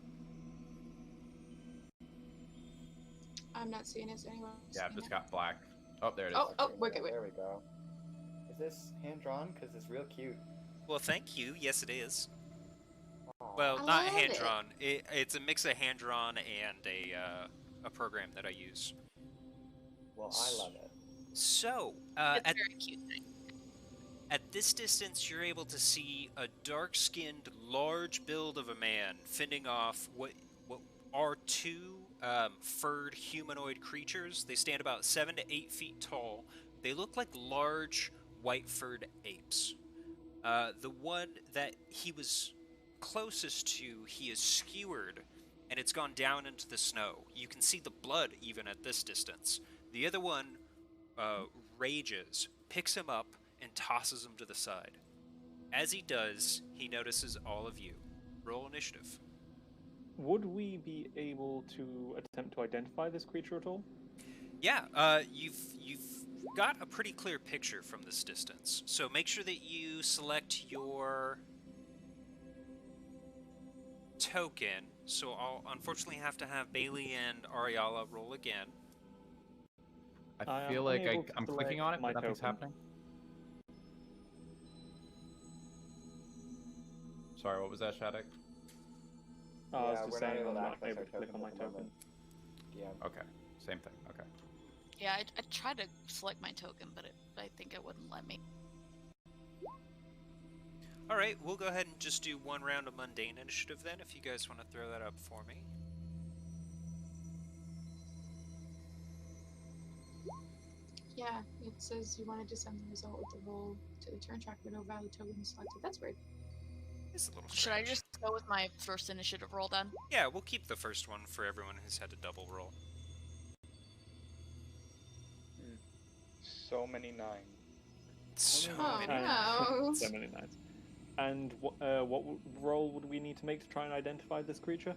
I'm not seeing it anywhere. Yeah, I've just got black. Oh, there it is. Oh, wait. There we go. Is this hand-drawn? Because it's real cute. Well, thank you. Yes, it is. Aw. Well, I not love hand-drawn. It's a mix of hand-drawn and a program that I use. Well, I love it. So, It's at very cute. At this distance, you're able to see a dark-skinned, large build of a man fending off what are two furred humanoid creatures. They stand about 7 to 8 feet tall. They look like large, white-furred apes. The one that he was closest to, he is skewered, and it's gone down into the snow. You can see the blood even at this distance. The other one rages, picks him up, and tosses him to the side. As he does, he notices all of you. Roll initiative. Would we be able to attempt to identify this creature at all? Yeah, you've got a pretty clear picture from this distance. So make sure that you select your token. So I'll unfortunately have to have Bailey and Ariala roll again. I I feel am like unable to I'm clicking select on it, my but nothing's token. happening. Sorry, what was that, Shattuck? I was Yeah, just we're not saying able I'm to not access able our to click token on my at the token. moment. Yeah. Okay, same thing. Okay. Yeah, I tried to select my token, but I think it wouldn't let me. Alright, we'll go ahead and just do one round of mundane initiative then, if you guys want to throw that up for me. Yeah, it says you wanted to send the result of the roll to the turn track, but no valid token was selected. That's weird. It's a little Should I strange. just go with my first initiative roll then? Yeah, we'll keep the first one for everyone who's had to double roll. So many nines. So Oh, many. no. So many nights. And what role would we need to make to try and identify this creature?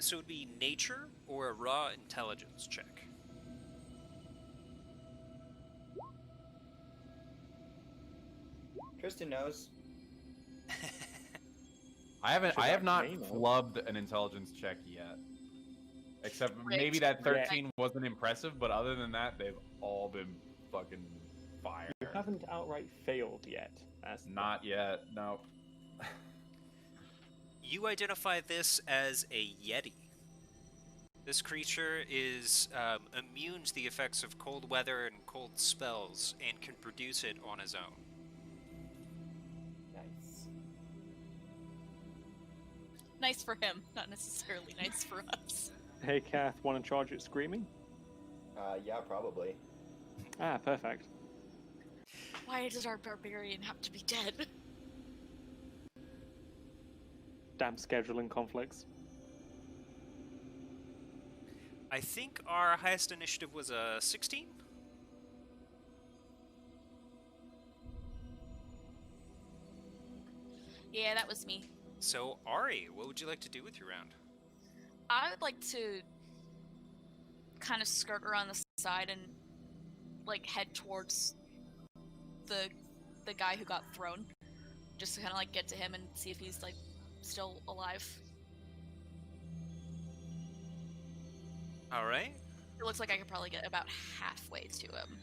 So it would be nature or a raw intelligence check. Tristan knows. I have not May know. flubbed an intelligence check yet. Except Great. maybe that 13 wasn't impressive, but other than that, they've all been fucking fire. You haven't outright failed yet. That's Not yet, no. You identify this as a Yeti. This creature is immune to the effects of cold weather and cold spells and can produce it on his own. Nice. Nice for him, not necessarily nice for us. Hey, Kath, want to charge it screaming? Yeah, probably. Ah, perfect. Why does our barbarian have to be dead? Damn scheduling conflicts. I think our highest initiative was a 16? Yeah, that was me. So, Ari, what would you like to do with your round? I would like to kind of skirt around the side and like head towards the guy who got thrown, just to kind of like get to him and see if he's like still alive. All right. It looks like I could probably get about halfway to him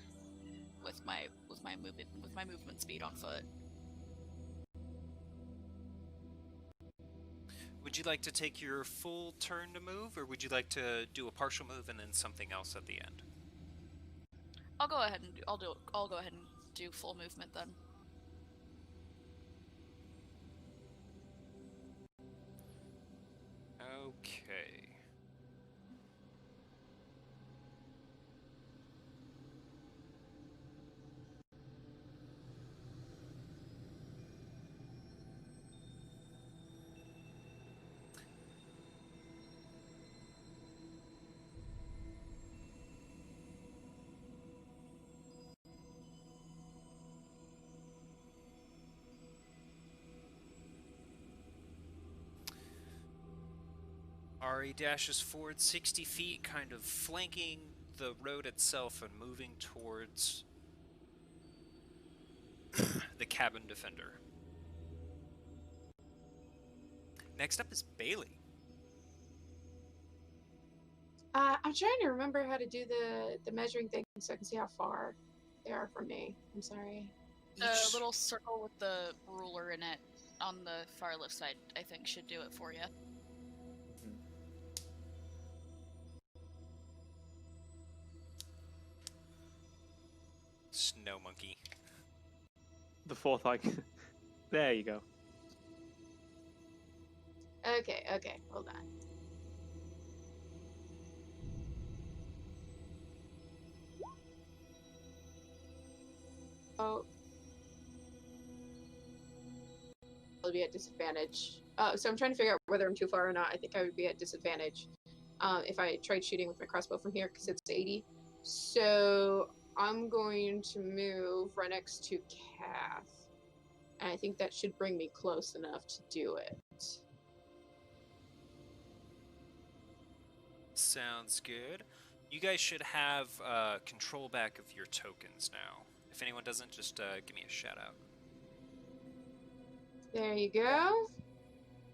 with my movement speed on foot. Would you like to take your full turn to move, or would you like to do a partial move and then something else at the end? I'll go ahead and do full movement then. Okay. Ari dashes forward 60 feet, kind of flanking the road itself and moving towards the cabin defender. Next up is Bailey. I'm trying to remember how to do the measuring thing so I can see how far they are from me. I'm sorry. The little circle with the ruler in it on the far left side, I think, should do it for you. Snow monkey. The fourth icon. There you go. Okay, hold on. Oh. I'll be at disadvantage. So I'm trying to figure out whether I'm too far or not. I think I would be at disadvantage if I tried shooting with my crossbow from here because it's 80. So I'm going to move right next to Kath. And I think that should bring me close enough to do it. Sounds good. You guys should have control back of your tokens now. If anyone doesn't, just give me a shout out. There you go.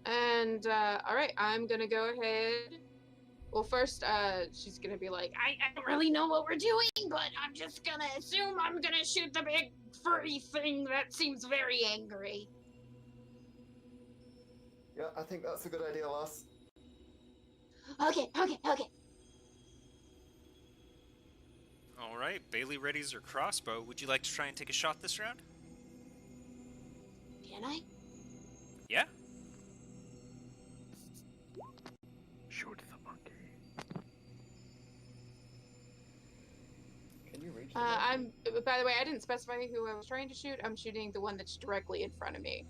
And, alright, I'm gonna go ahead. Well, first, she's gonna be like, I don't really know what we're doing, but I'm just gonna assume I'm gonna shoot the big furry thing that seems very angry. Yeah, I think that's a good idea, Lass. Okay. Alright, Bailey readies her crossbow. Would you like to try and take a shot this round? Can I? Yeah? Shoot the monkey. Can you reach? By the way, I didn't specify who I was trying to shoot. I'm shooting the one that's directly in front of me.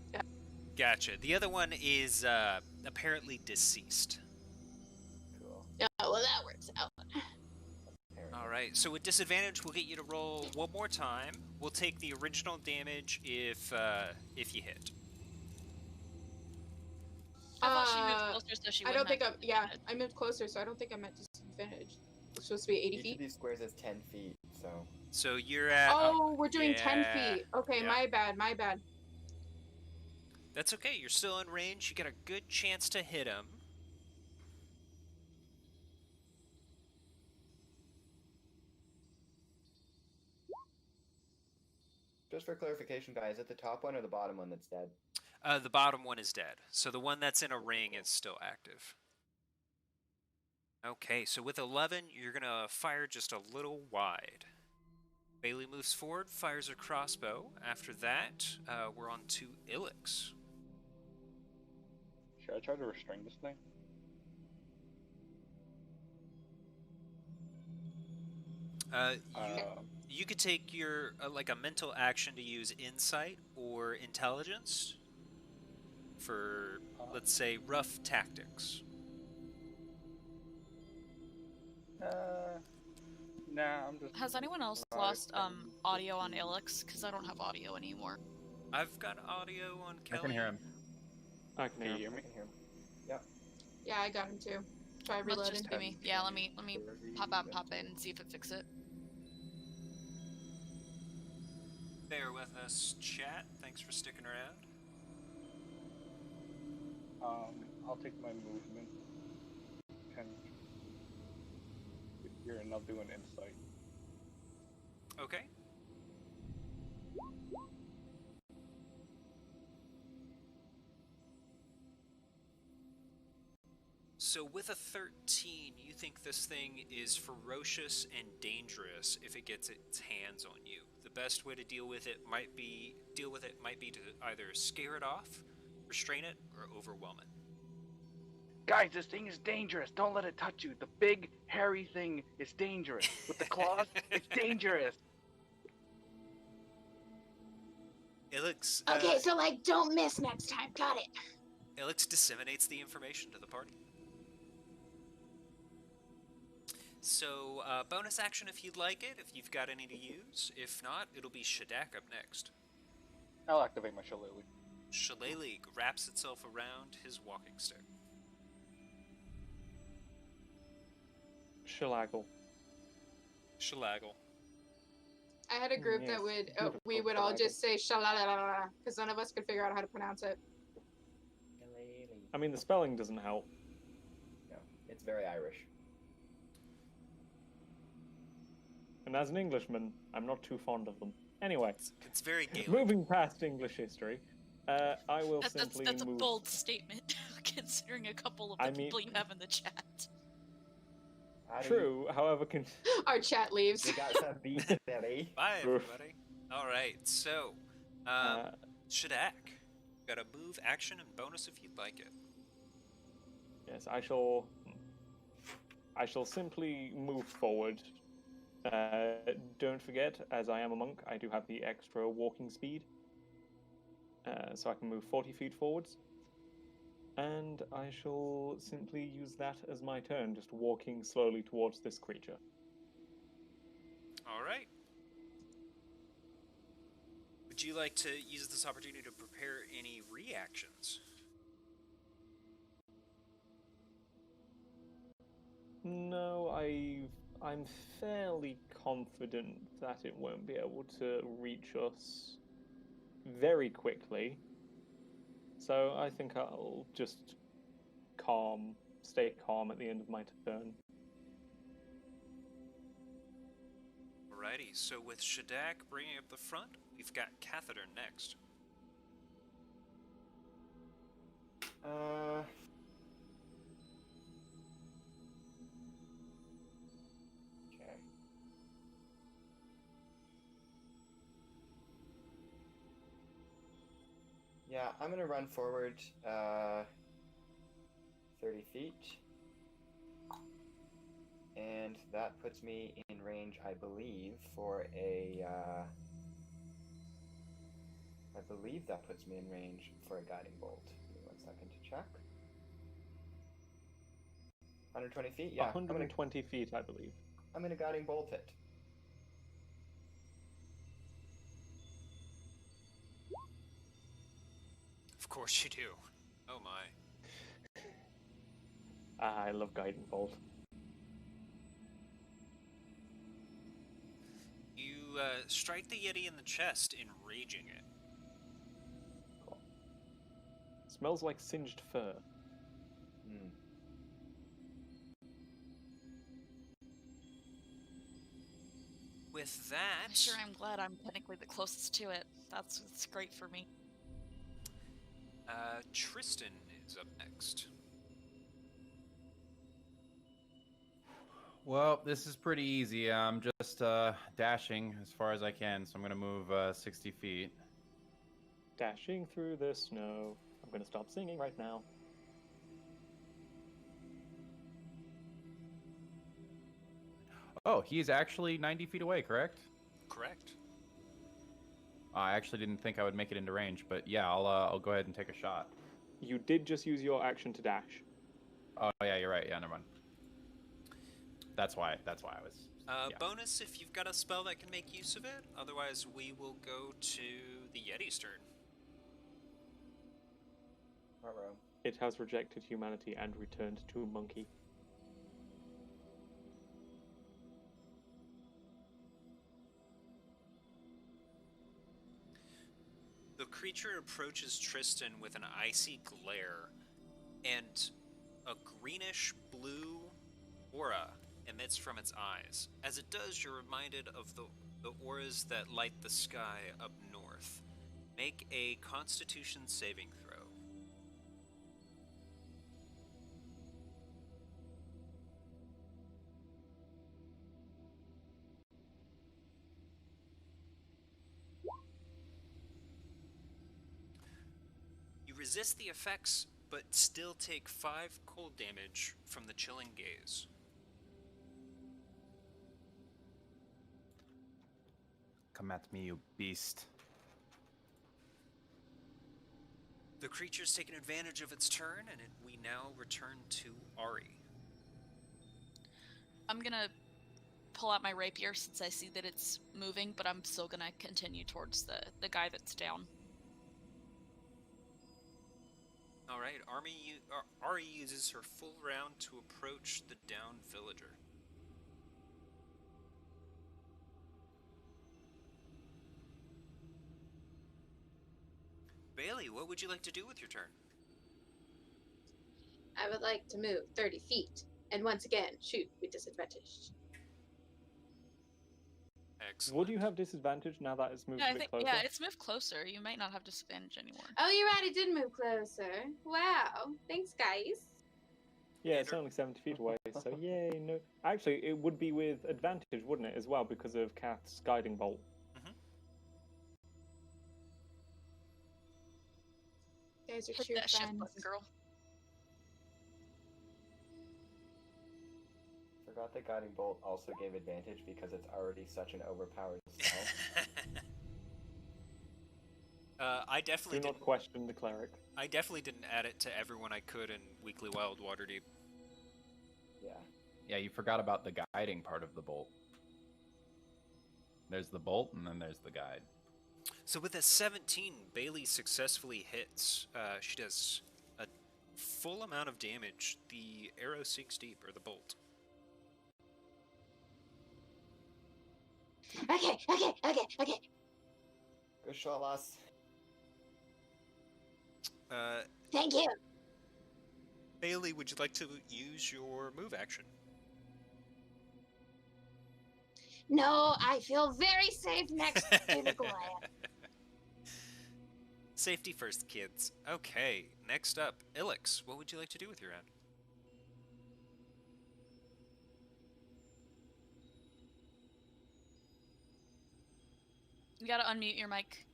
Gotcha. The other one is apparently deceased. Cool. Yeah, well, that works out. Alright, so with disadvantage, we'll get you to roll one more time. We'll take the original damage if you hit. I thought she moved closer, so she I don't wouldn't think have I'm. Yeah, I moved closer, so I don't think I'm at disadvantage. It's supposed to be 80 Each feet. of these squares is 10 feet, so. So you're at... Oh, we're doing 10 yeah, feet. Okay, yeah. my bad. That's okay, you're still in range. You got a good chance to hit him. Just for clarification, guys, is it the top one or the bottom one that's dead? The bottom one is dead. So the one that's in a ring is still active. Okay, so with 11, you're going to fire just a little wide. Bailey moves forward, fires a crossbow. After that, we're on to Ilix. Should I try to restrain this thing? You could take your like a mental action to use insight or intelligence for, let's say, rough tactics. Nah, I'm just. Has anyone else lost audio on Ilix? Because I don't have audio anymore. I've got audio on Kelly. I can hear him. I can hear you him. hear me? I can hear him. Yep. Yeah, I got him too. Try Must reloading. just be me. Yeah, let me pop out and pop in and see if it fixes it. Bear with us, chat. Thanks for sticking around. I'll take my movement. 10 here, and I'll do an insight. Okay. So with a 13, you think this thing is ferocious and dangerous if it gets its hands on you. The best way to deal with it might be to either scare it off, restrain it, or overwhelm it. Guys, this thing is dangerous. Don't let it touch you. The big, hairy thing is dangerous. With the claws, it's dangerous. Ilix, Okay, so like, don't miss next time. Got it. Ilix disseminates the information to the party. So, bonus action if you'd like it, if you've got any to use. If not, it'll be Shadak up next. I'll activate my shillelagh. Shillelagh wraps itself around his walking stick. Shillaggle. Shillaggle. I had a group that Yes, would we beautiful would all shillaggle. just say shalalala because none of us could figure out how to pronounce it. I mean, the spelling doesn't help. No, it's very Irish. And as an Englishman, I'm not too fond of them. Anyway, It's very Gaelic. moving past English history, I will That's simply a move. bold statement, considering a couple of the people you have in the chat. True, however, Our chat leaves. We got some beef, Billy. Bye, everybody. All right, so Shadak, got a move, action, and bonus if you'd like it. Yes, I shall simply move forward. Don't forget, as I am a monk, I do have the extra walking speed. So I can move 40 feet forwards. And I shall simply use that as my turn, just walking slowly towards this creature. All right. Would you like to use this opportunity to prepare any reactions? No, I'm fairly confident that it won't be able to reach us very quickly. So I think I'll just stay calm at the end of my turn. Alrighty, so with Shadak bringing up the front, we've got Catheter next. Okay. Yeah, I'm gonna run forward 30 feet. And that puts me in range, I believe, for a guiding bolt. Give me 1 second to check. 120 feet? Yeah. 120 feet, I believe. I'm gonna guiding bolt it. Of course you do. Oh my. I love guiding bolt. You strike the Yeti in the chest, enraging it. Cool. Smells like singed fur. With that, I'm glad I'm technically the closest to it. That's great for me. Tristan is up next. Well, this is pretty easy. I'm just dashing as far as I can, so I'm going to move 60 feet. Dashing through the snow. I'm going to stop singing right now. Oh, he's actually 90 feet away, correct? Correct. I actually didn't think I would make it into range, but yeah, I'll go ahead and take a shot. You did just use your action to dash. Oh yeah, you're right. Yeah, never mind. That's why I was. Yeah. Bonus if you've got a spell that can make use of it. Otherwise, we will go to the Yeti's turn. Ruh-roh. It has rejected humanity and returned to a monkey. The creature approaches Tristan with an icy glare, and a greenish blue aura emits from its eyes. As it does, you're reminded of the auras that light the sky up north. Make a Constitution saving throw. You resist the effects, but still take 5 cold damage from the chilling gaze. Come at me, you beast. The creature's taken advantage of its turn, and we now return to Ari. I'm gonna pull out my rapier since I see that it's moving, but I'm still gonna continue towards the guy that's down. Alright, Ari uses her full round to approach the downed villager. Bailey, what would you like to do with your turn? I would like to move 30 feet, and once again, shoot with disadvantage. Excellent. Would you have disadvantage now that it's moved Yeah, a I bit think closer? yeah, it's moved closer. You might not have disadvantage anymore. Oh, you're right, it did move closer. Wow, thanks, guys. Yeah, it's only 70 feet away, so yay, no. Actually, it would be with advantage, wouldn't it, as well, because of Kath's guiding bolt. You guys are Hit true that shift friends. button, girl. Forgot that Guiding Bolt also gave advantage because it's already such an overpowered spell. I definitely Do not didn't. question the cleric. I definitely didn't add it to everyone I could in Weekly Wild Waterdeep. Yeah. Yeah, you forgot about the guiding part of the bolt. There's the bolt, and then there's the guide. So with a 17, Bailey successfully hits. She does a full amount of damage. The arrow sinks deep, or the bolt. Okay. Good shot, lass. Thank you. Bailey, would you like to use your move action? No, I feel very safe next to the Goliath. Safety first, kids. Okay, next up, Ilix. What would you like to do with your round? You gotta unmute your mic.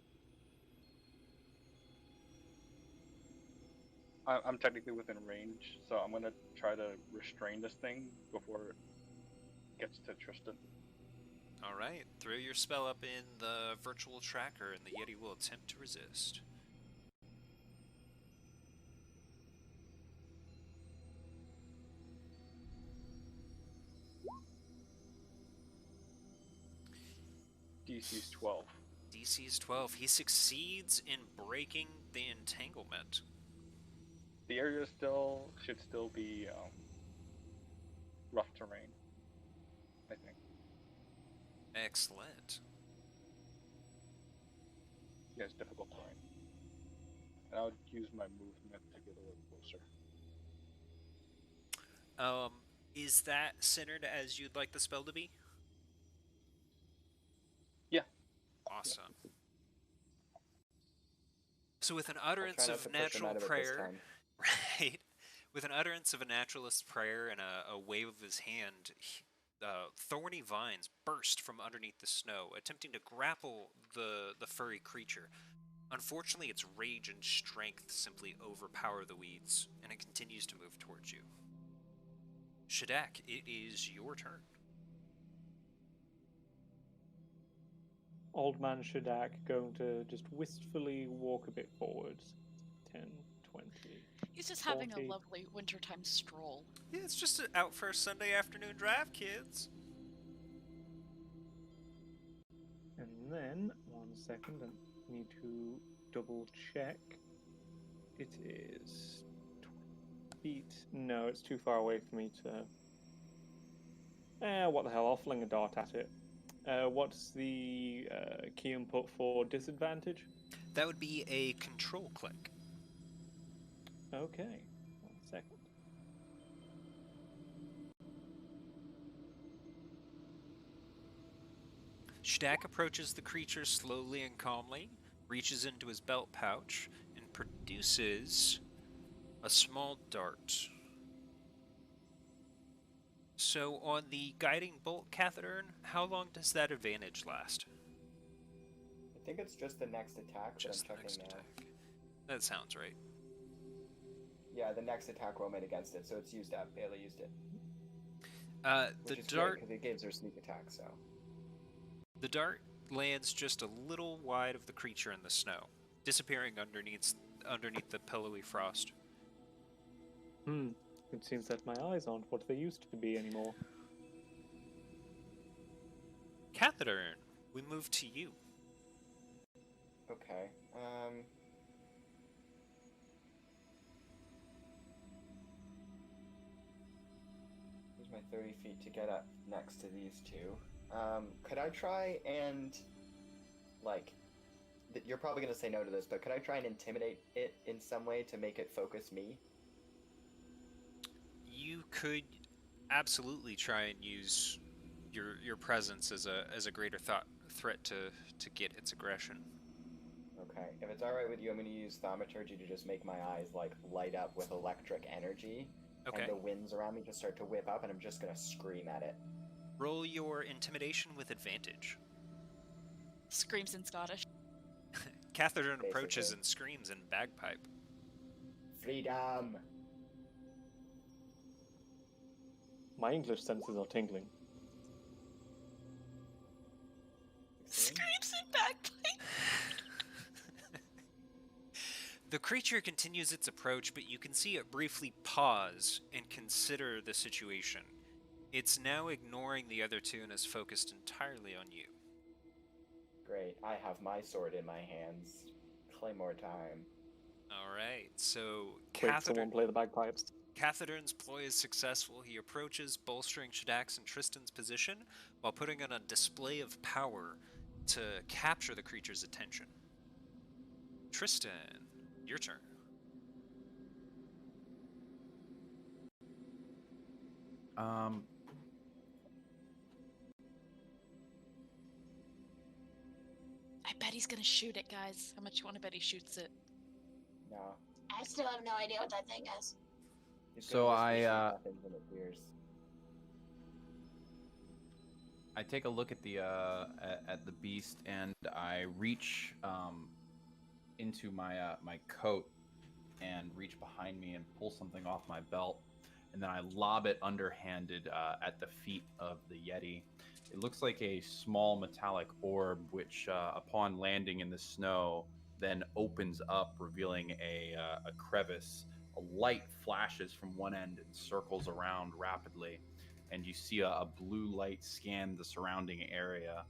I'm technically within range, so I'm gonna try to restrain this thing before it gets to Tristan. Alright, throw your spell up in the virtual tracker, and the Yeti will attempt to resist. DC's 12. DC's 12. He succeeds in breaking the entanglement. The area should still be rough terrain, I think. Excellent. Yeah, it's difficult terrain. And I would use my movement to get a little closer. Is that centered as you'd like the spell to be? Yeah. Awesome. So with an I'll utterance try not of to push him natural out of it this prayer, time. right? With an utterance of a naturalist's prayer and a wave of his hand, thorny vines burst from underneath the snow, attempting to grapple the furry creature. Unfortunately, its rage and strength simply overpower the weeds, and it continues to move towards you. Shadak, it is your turn. Old man Shadak going to just wistfully walk a bit forwards. 10, 20. He's just having a 40. lovely wintertime stroll. Yeah, it's just out for a Sunday afternoon drive, kids. And then, 1 second, I need to double check. It is 20 feet. No, it's too far away for me to... what the hell, I'll fling a dart at it. What's the key input for disadvantage? That would be a control click. Okay, 1 second. Shadak approaches the creature slowly and calmly, reaches into his belt pouch, and produces a small dart. So on the guiding bolt catheter, how long does that advantage last? I think it's just the next attack, Just but the I'm next checking now. attack. That sounds right. Yeah, the next attack roll made against it, so it's used up. Bailey used it. The Which is dart, because it gives her sneak attack, so. the dart lands just a little wide of the creature in the snow, disappearing underneath the pillowy frost. It seems that my eyes aren't what they used to be anymore. Catheter, we move to you. Okay. Use my 30 feet to get up next to these two. Could I try and, like, you're probably going to say no to this, but could I try and intimidate it in some way to make it focus me? You could absolutely try and use your presence as a greater threat to get its aggression. Okay. If it's alright with you, I'm going to use thaumaturgy to just make my eyes, like, light up with electric energy. Okay. And the winds around me just start to whip up, and I'm just going to scream at it. Roll your intimidation with advantage. Screams in Scottish. Catherine approaches Basically. and screams in bagpipe. Freedom! My English senses are tingling. 16? Screams in bagpipe. The creature continues its approach, but you can see it briefly pause and consider the situation. It's now ignoring the other two and is focused entirely on you. Great. I have my sword in my hands. Claymore time. Alright, so Wait, someone play the bagpipes. Catherine's ploy is successful. He approaches, bolstering Shadak's and Tristan's position, while putting on a display of power to capture the creature's attention. Tristan, your turn. I bet he's gonna shoot it, guys. How much you want to bet he shoots it? No. I still have no idea what that thing is. He's So gonna whisper I, sweet nothings in its ears. I take a look at the beast and I reach into my my coat and reach behind me and pull something off my belt, and then I lob it underhanded at the feet of the Yeti. It looks like a small metallic orb, which upon landing in the snow then opens up, revealing a crevice. A light flashes from one end and circles around rapidly, and you see a blue light scan the surrounding area.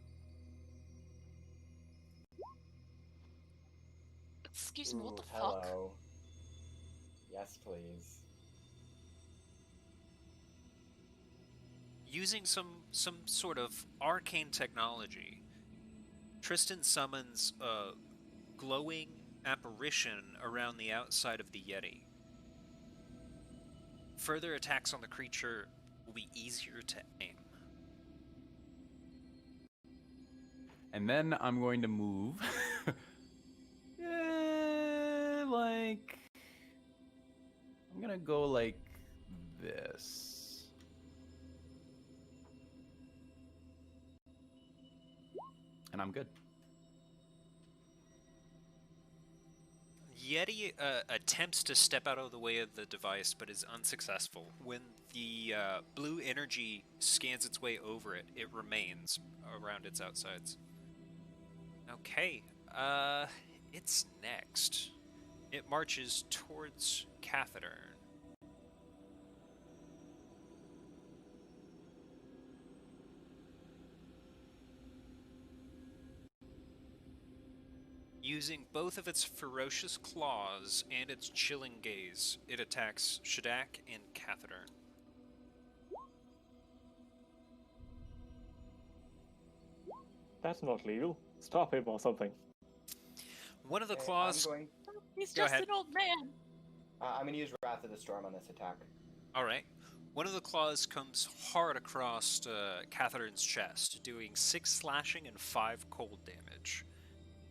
Excuse me, what Ooh, the fuck? hello. Yes, please. Using some sort of arcane technology, Tristan summons a glowing apparition around the outside of the Yeti. Further attacks on the creature will be easier to aim. And then I'm going to move gonna go like this. And I'm good. Yeti attempts to step out of the way of the device, but is unsuccessful. When the blue energy scans its way over it, it remains around its outsides. Okay, it's next. It marches towards Catheter. Using both of its ferocious claws and its chilling gaze, it attacks Shadak and Catheter. That's not legal. Stop him or something. One of the Okay, claws... He's Go just ahead. an old man. I'm going to use Wrath of the Storm on this attack. Alright. One of the claws comes hard across Catherine's chest, doing 6 slashing and 5 cold damage.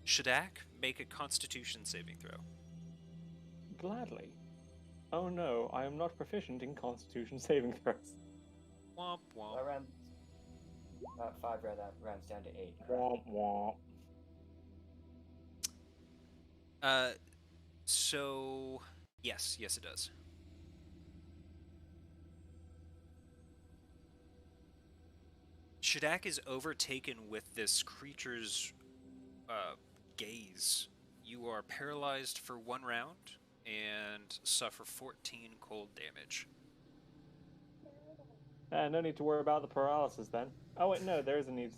Shadak, make a Constitution saving throw. Gladly. Oh no, I am not proficient in Constitution saving throws. Womp womp. That round, 5 rounds down to 8. Womp womp. So... Yes, it does. Shadak is overtaken with this creature's gaze. You are paralyzed for 1 round and suffer 14 cold damage. No need to worry about the paralysis then. Oh wait, no, there is a need.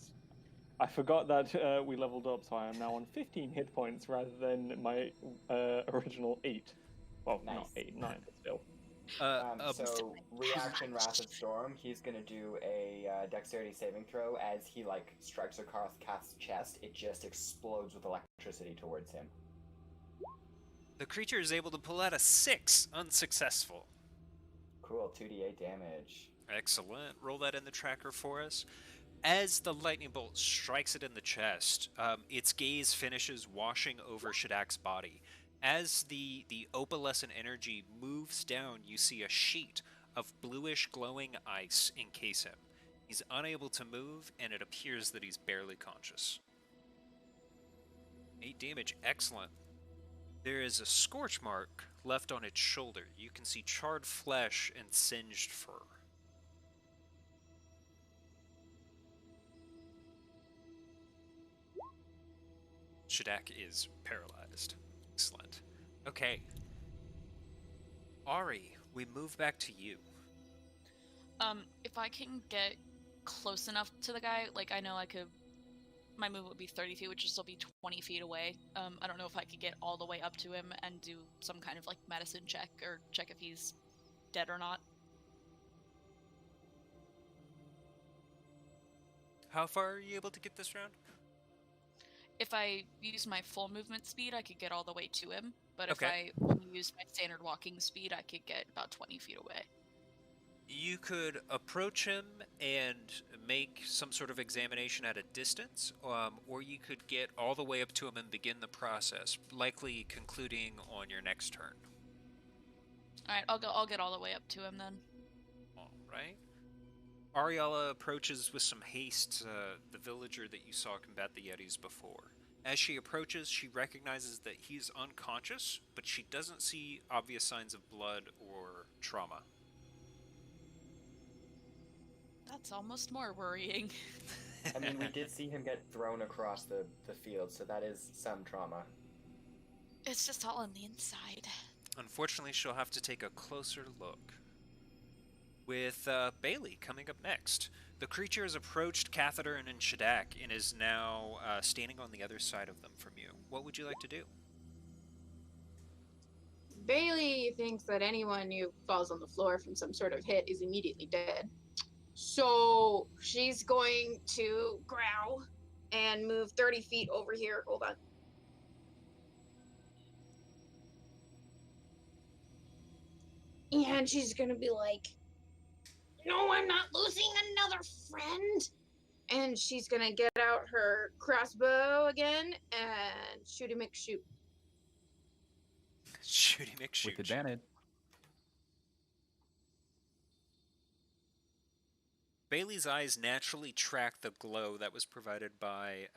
I forgot that we leveled up, so I am now on 15 hit points rather than my original 8. Well, not Nice. 8, 9, but still. So, reaction Wrath of Storm, he's going to do a dexterity saving throw. As he, strikes across Kath's chest, it just explodes with electricity towards him. The creature is able to pull out a 6, unsuccessful. Cool, 2d8 damage. Excellent. Roll that in the tracker for us. As the lightning bolt strikes it in the chest, its gaze finishes washing over Shadak's body. As the opalescent energy moves down, you see a sheet of bluish glowing ice encase him. He's unable to move, and it appears that he's barely conscious. 8 damage, excellent. There is a scorch mark left on its shoulder. You can see charred flesh and singed fur. Shadak is paralyzed. Excellent. Okay. Ari, we move back to you. If I can get close enough to the guy, I know I could... My move would be 30 feet, which would still be 20 feet away. I don't know if I could get all the way up to him and do some kind of, medicine check, or check if he's dead or not. How far are you able to get this round? If I use my full movement speed, I could get all the way to him. But if Okay. I only use my standard walking speed, I could get about 20 feet away. You could approach him and make some sort of examination at a distance, or you could get all the way up to him and begin the process, likely concluding on your next turn. Alright, I'll get all the way up to him then. All right. Ariella approaches with some haste the villager that you saw combat the Yetis before. As she approaches, she recognizes that he's unconscious, but she doesn't see obvious signs of blood or trauma. That's almost more worrying. I mean, we did see him get thrown across the field, so that is some trauma. It's just all on the inside. Unfortunately, she'll have to take a closer look. With Bailey coming up next. The creature has approached Catheter and Shadak and is now standing on the other side of them from you. What would you like to do? Bailey thinks that anyone who falls on the floor from some sort of hit is immediately dead. So she's going to growl and move 30 feet over here. Hold on. And she's going to be like, no, I'm not losing another friend. And she's going to get out her crossbow again and shooty McShoot. Shooty McShoot. With advantage. Bailey's eyes naturally track the glow that was provided by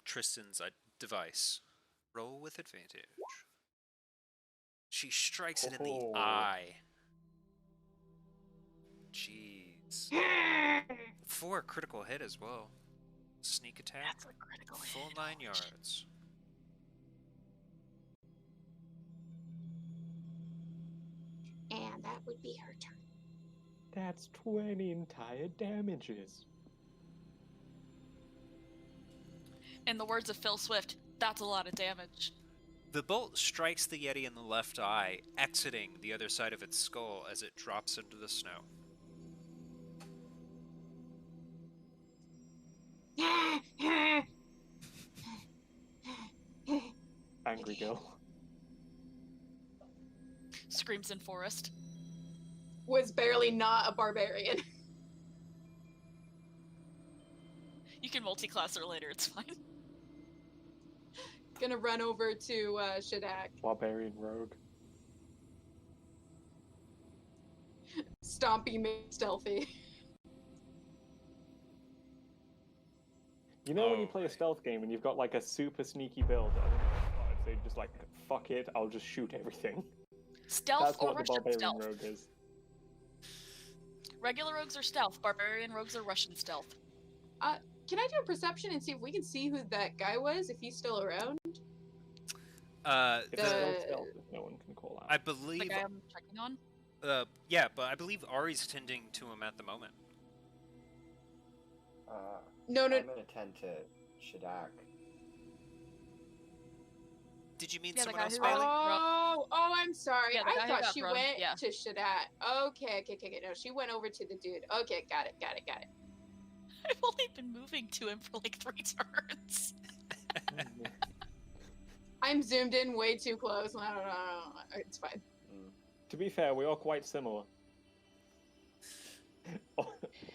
Tristan's device. Roll with advantage. She strikes it in the Oh. eye. Jeez. For a critical hit as well. Sneak attack. That's a critical Full hit. 9 Holy shit. yards. And that would be her turn. That's 20 entire damages. In the words of Phil Swift, that's a lot of damage. The bolt strikes the Yeti in the left eye, exiting the other side of its skull as it drops into the snow. Angry girl. Screams in forest. Was barely not a barbarian. You can multi-class her later, it's fine. Gonna run over to Shadak. Barbarian rogue. Stompy made stealthy. You know when you Oh, play a right. stealth game and you've got like a super sneaky build, so you're just like, fuck it, I'll just shoot everything. Stealth That's or what the Russian barbarian stealth? rogue is. Regular rogues are stealth, barbarian rogues are Russian stealth. Can I do a perception and see if we can see who that guy was, if he's still around? It's The- stealth if no one can call out. I The believe, guy I'm checking on? yeah, but I believe Ari's tending to him at the moment. No, I'm gonna tend to Shadak. Did you meet Yeah, the someone guy else, who- Bailey? Oh, I'm sorry. Yeah, the I guy who thought got she thrown, went yeah. to Shadat. Okay. No, she went over to the dude. Okay, got it. I've only been moving to him for like 3 turns. I'm zoomed in way too close. No. It's fine. To be fair, we are quite similar.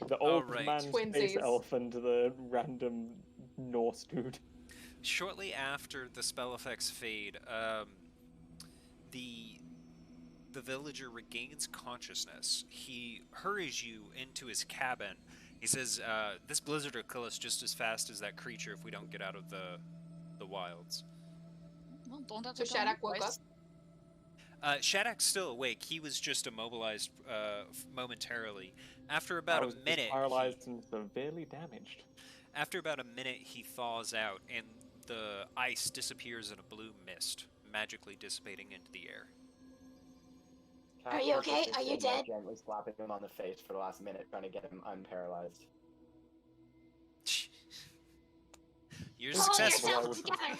The old right. man space Twinsies. elf and the random Norse dude. Shortly after the spell effects fade, the villager regains consciousness. He hurries you into his cabin. He says, "This blizzard will kill us just as fast as that creature if we don't get out of the wilds." Well, don't have So to tell me Shadak woke twice. up. Shadak's still awake. He was just immobilized momentarily. After I about was a minute, paralyzed and severely damaged. After about a minute, he thaws out, and the ice disappears in a blue mist, magically dissipating into the air. Are you okay? Are you dead? Gently slapping him on the face for the last minute, trying to get him unparalyzed. You're Pull successful. yourself together.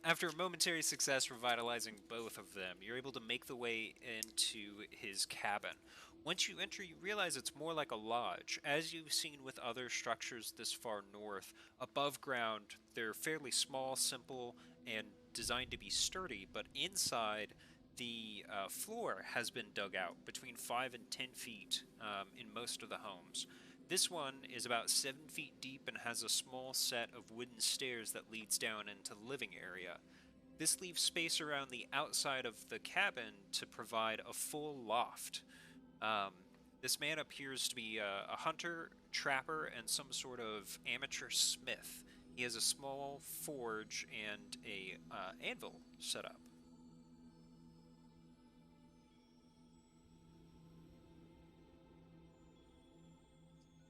After a momentary success revitalizing both of them, you're able to make the way into his cabin. Once you enter, you realize it's more like a lodge. As you've seen with other structures this far north, above ground, they're fairly small, simple, and designed to be sturdy, but inside, the floor has been dug out between 5 and 10 feet in most of the homes. This one is about 7 feet deep and has a small set of wooden stairs that leads down into the living area. This leaves space around the outside of the cabin to provide a full loft. This man appears to be a hunter, trapper, and some sort of amateur smith. He has a small forge and a anvil set up.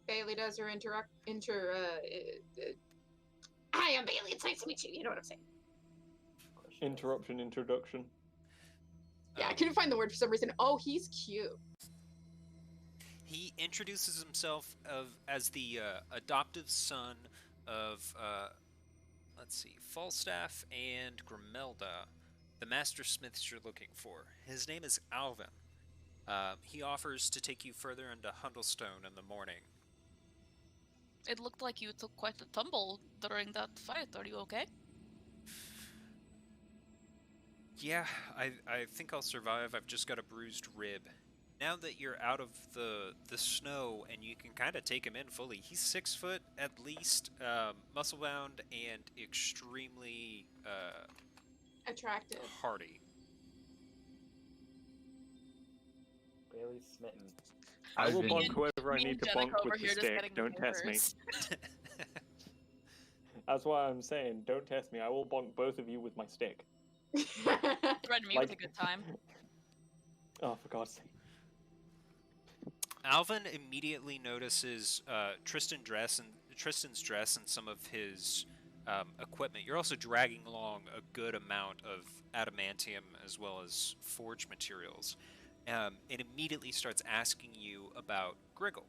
Bailey does her Hi, I'm Bailey. It's nice to meet you. You know what I'm saying? Interruption, introduction. Yeah, I couldn't find the word for some reason. Oh, he's cute. He introduces himself as the adoptive son of, Falstaff and Grimelda, the master smiths you're looking for. His name is Alvin. He offers to take you further into Hundlestone in the morning. It looked like you took quite a tumble during that fight. Are you okay? Yeah, I think I'll survive. I've just got a bruised rib. Now that you're out of the snow and you can kind of take him in fully, he's 6 foot at least, muscle bound and extremely Attractive. hardy. Bailey's smitten. I will Alvin- bonk whoever I Me need and to Jenica bonk over with the here just stick. getting Don't test me. papers. That's why I'm saying, don't test me. I will bonk both of you with my stick. Threaten me with a good time. Oh, for God's sake. Alvin immediately notices Tristan's dress and some of his equipment. You're also dragging along a good amount of adamantium as well as forge materials. It immediately starts asking you about Griggle.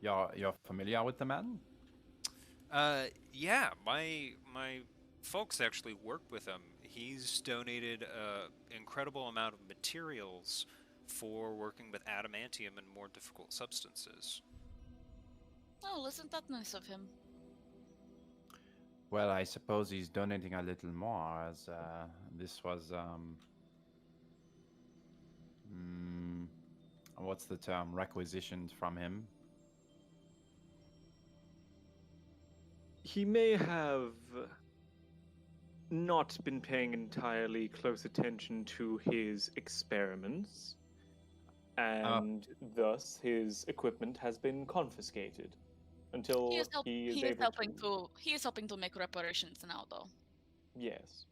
You're familiar with the man? Yeah, my folks actually work with him. He's donated an incredible amount of materials for working with adamantium and more difficult substances. Oh, isn't that nice of him? Well, I suppose he's donating a little more, as this was what's the term? Requisitioned from him. He may have not been paying entirely close attention to his experiments, and thus his equipment has been confiscated until he is able to. He is helping to make reparations now, though. Yes.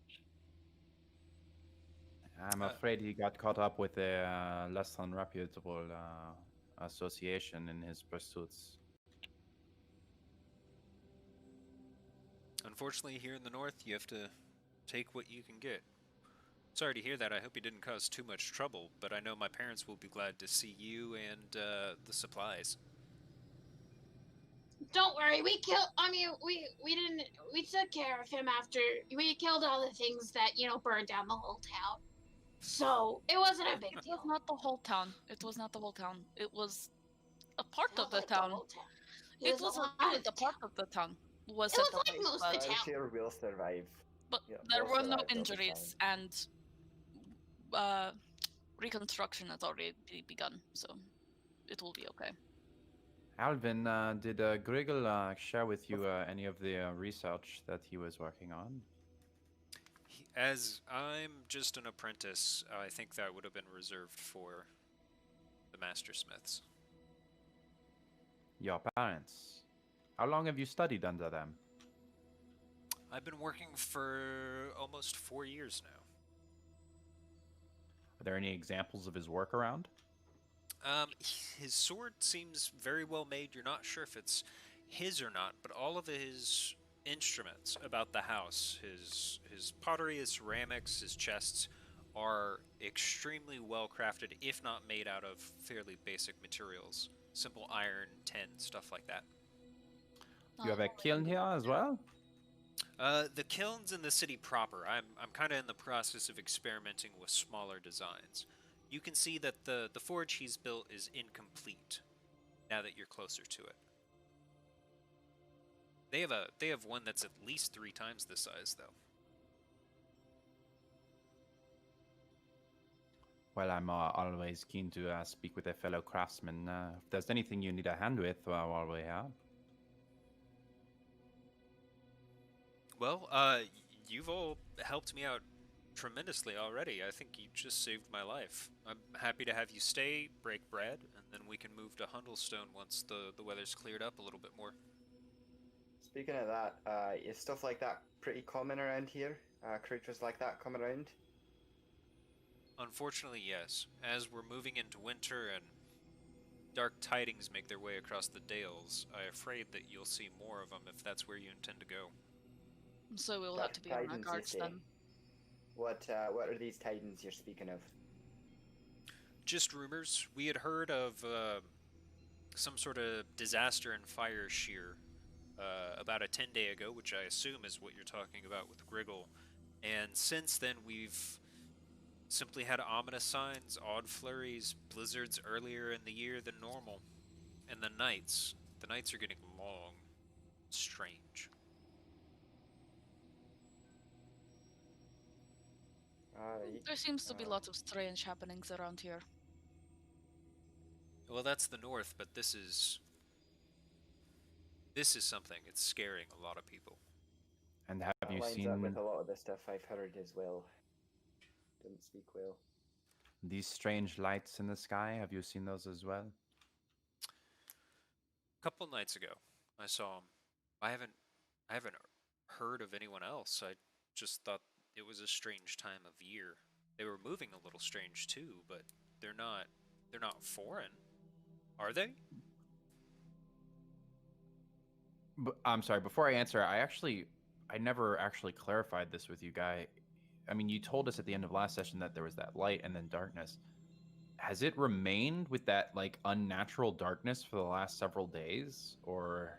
I'm afraid he got caught up with a less than reputable association in his pursuits. Unfortunately, here in the north, you have to take what you can get. Sorry to hear that. I hope you didn't cause too much trouble, but I know my parents will be glad to see you and the supplies. Don't worry, we killed. I mean, we didn't. We took care of him after we killed all the things that burned down the whole town. So it wasn't a big It deal. was not the whole town. It was not the whole town. It was a part of Felt the like town. whole town. It was lot a of the part town. of the town. Was It set was like alight, most of the but- town. Here will survive. But Yeah, there we'll were no survive, they'll be injuries, and reconstruction has already begun, so it will be okay. Alvin, did Griggle share with you any of the research that he was working on? As I'm just an apprentice, I think that would have been reserved for the mastersmiths. Your parents. How long have you studied under them? I've been working for almost 4 years now. Are there any examples of his work around? His sword seems very well made. You're not sure if it's his or not, but all of his instruments about the house, his pottery, his ceramics, his chests, are extremely well crafted, if not made out of fairly basic materials. Simple iron, tin, stuff like that. You have a kiln here as well? The kiln's in the city proper. I'm kind of in the process of experimenting with smaller designs. You can see that the forge he's built is incomplete now that you're closer to it. They have one that's at least 3 times this size, though. Well, I'm always keen to speak with a fellow craftsman. If there's anything you need a hand with while we're here. Well, you've all helped me out tremendously already. I think you just saved my life. I'm happy to have you stay, break bread, and then we can move to Hundlestone once the weather's cleared up a little bit more. Speaking of that, is stuff like that pretty common around here? Creatures like that come around? Unfortunately, yes. As we're moving into winter and dark tidings make their way across the dales, I'm afraid that you'll see more of them if that's where you intend to go. So we'll Dark have to be on our tidings, you guards say? then. What are these tidings you're speaking of? Just rumors. We had heard of some sort of disaster and fire shear about a 10-day ago, which I assume is what you're talking about with Griggle. And since then, we've simply had ominous signs, odd flurries, blizzards earlier in the year than normal. And the nights are getting long, strange. There seems to be lots of strange happenings around here. Well, that's the north, but this is something. It's scaring a lot of people. And have That you lines seen? up with a lot of the stuff I've heard as well. Didn't speak well. These strange lights in the sky, have you seen those as well? A couple nights ago, I saw them. I haven't heard of anyone else. I just thought it was a strange time of year. They were moving a little strange too, but they're not they're not foreign, are they? I'm sorry, before I answer, I never actually clarified this with you, Guy. I mean, you told us at the end of last session that there was that light and then darkness. Has it remained with that like unnatural darkness for the last several days, or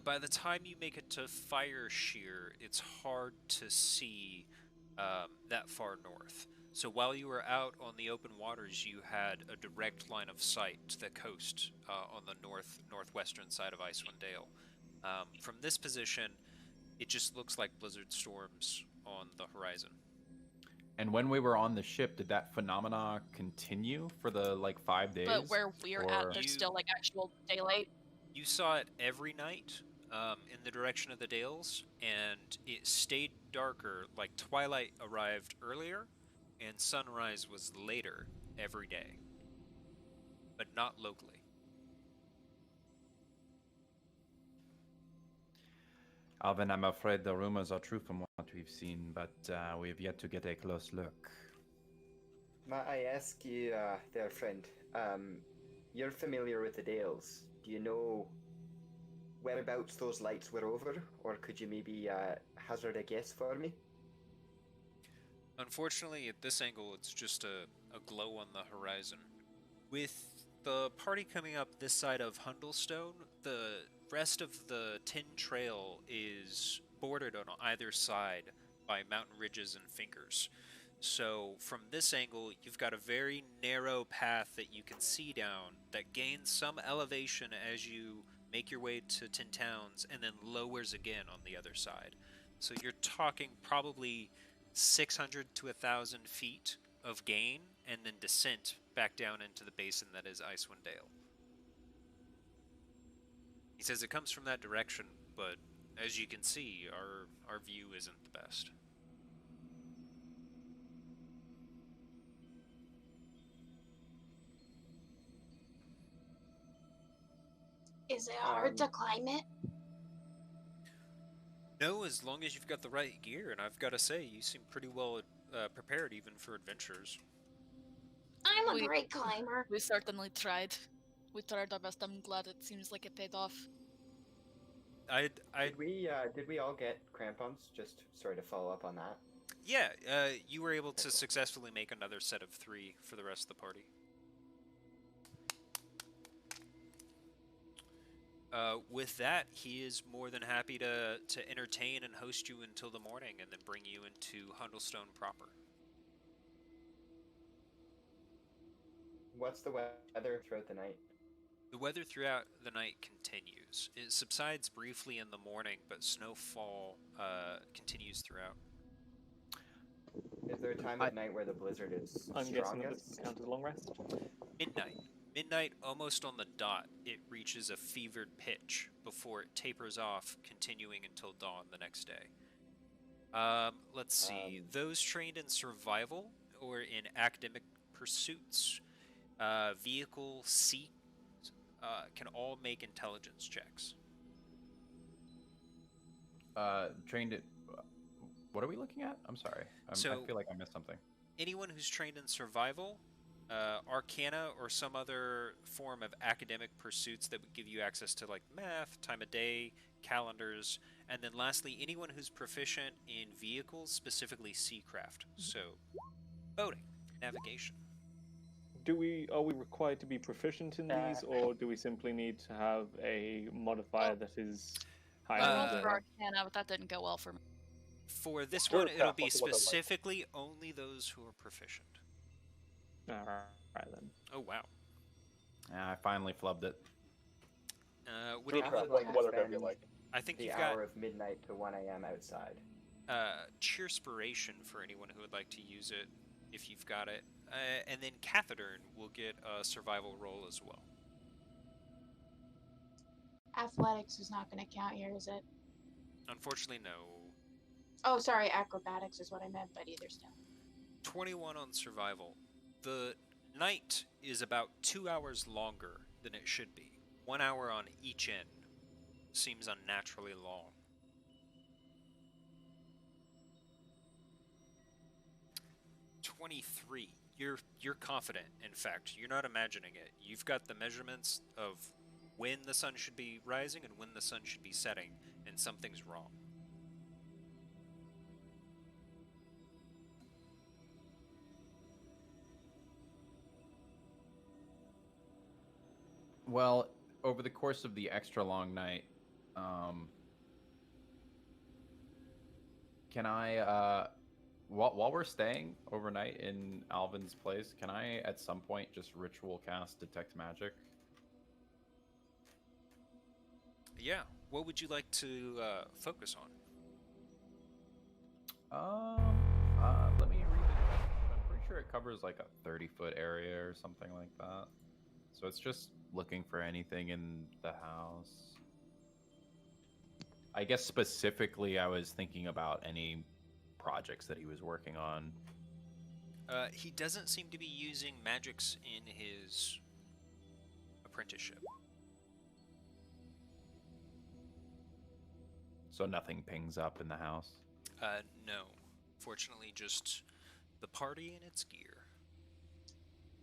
By the time you make it to Fire Shear, it's hard to see that far north. So while you were out on the open waters, you had a direct line of sight to the coast on the northwestern side of Icewind Dale. From this position, it just looks like blizzard storms on the horizon. and when we were on the ship, did that phenomena continue for the like 5 days? But where we're or... at, there's still like actual daylight. You saw it every night in the direction of the Dales, and it stayed darker. Like twilight arrived earlier, and sunrise was later every day, but not locally. Alvin, I'm afraid the rumors are true from what we've seen, but we've yet to get a close look. May I ask you, there, friend, you're familiar with the Dales. Do you know whereabouts those lights were over, or could you maybe hazard a guess for me? Unfortunately, at this angle, it's just a glow on the horizon. With the party coming up this side of Hundlestone, the rest of the Tin Trail is bordered on either side by mountain ridges and fingers. So from this angle, you've got a very narrow path that you can see down that gains some elevation as you make your way to Tin Towns and then lowers again on the other side. So you're talking probably 600 to 1,000 feet of gain and then descent back down into the basin that is Icewind Dale. He says it comes from that direction, but as you can see, our view isn't the best. Is it hard to climb it? No, as long as you've got the right gear, and I've got to say, you seem pretty well prepared even for adventures. I'm a great climber. We certainly tried. We tried our best. I'm glad it seems like it paid off. Did we all get crampons? Just sorry to follow up on that. Yeah, you were able to successfully make another set of 3 for the rest of the party. With that, he is more than happy to entertain and host you until the morning and then bring you into Hundlestone proper. What's the weather throughout the night? The weather throughout the night continues. It subsides briefly in the morning, but snowfall continues throughout. Is there a time of night where the blizzard is I'm guessing that this strongest? counts as a long rest. Midnight. Midnight, almost on the dot, it reaches a fevered pitch before it tapers off, continuing until dawn the next day. Let's see. Those trained in survival or in academic pursuits, vehicle, seat, can all make intelligence checks. Trained at... What are we looking at? I'm sorry. I feel like I missed something. Anyone who's trained in survival, arcana, or some other form of academic pursuits that would give you access to like math, time of day, calendars, and then lastly, anyone who's proficient in vehicles, specifically seacraft. So, boating, navigation. Are we required to be proficient in these, or do we simply need to have a modifier that is higher I rolled than for Arcana, but that didn't go well for me. For this Sure, one, it'll be what's it look like? specifically only those who are proficient. Alright then. Oh wow. I finally flubbed it. What do you, True, like the weather gonna be like. I think The you've hour got of midnight to 1 a.m. outside. Cheerspiration for anyone who would like to use it, if you've got it. And then Cathedern will get a survival roll as well. Athletics is not going to count here, is it? Unfortunately, no. Oh, sorry, acrobatics is what I meant, but either still. 21 on survival. The night is about 2 hours longer than it should be. 1 hour on each end. Seems unnaturally long. 23. You're confident, in fact. You're not imagining it. You've got the measurements of when the sun should be rising and when the sun should be setting, and something's wrong. Well, over the course of the extra long night, can I, while we're staying overnight in Alvin's place, can I at some point just ritual cast Detect Magic? Yeah, what would you like to focus on? Let me read it. I'm pretty sure it covers like a 30-foot area or something like that. So it's just looking for anything in the house. I guess specifically I was thinking about any projects that he was working on. He doesn't seem to be using magics in his apprenticeship. So nothing pings up in the house. No. Fortunately, just the party and its gear.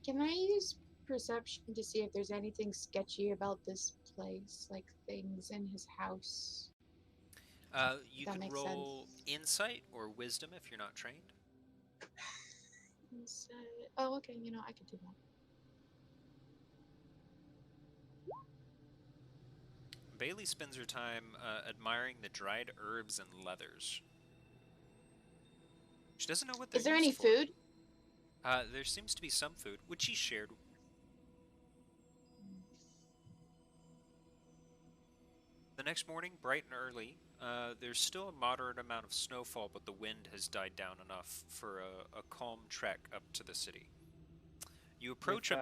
Can I use perception to see if there's anything sketchy about this place, like things in his house? You That can makes roll insight or wisdom if you're not trained. Oh, okay. I could do that. Bailey spends her time admiring the dried herbs and leathers. She doesn't know what they're Is there used any for. food? There seems to be some food, which he shared. The next morning, bright and early, there's still a moderate amount of snowfall, but the wind has died down enough for a calm trek up to the city. You approach him.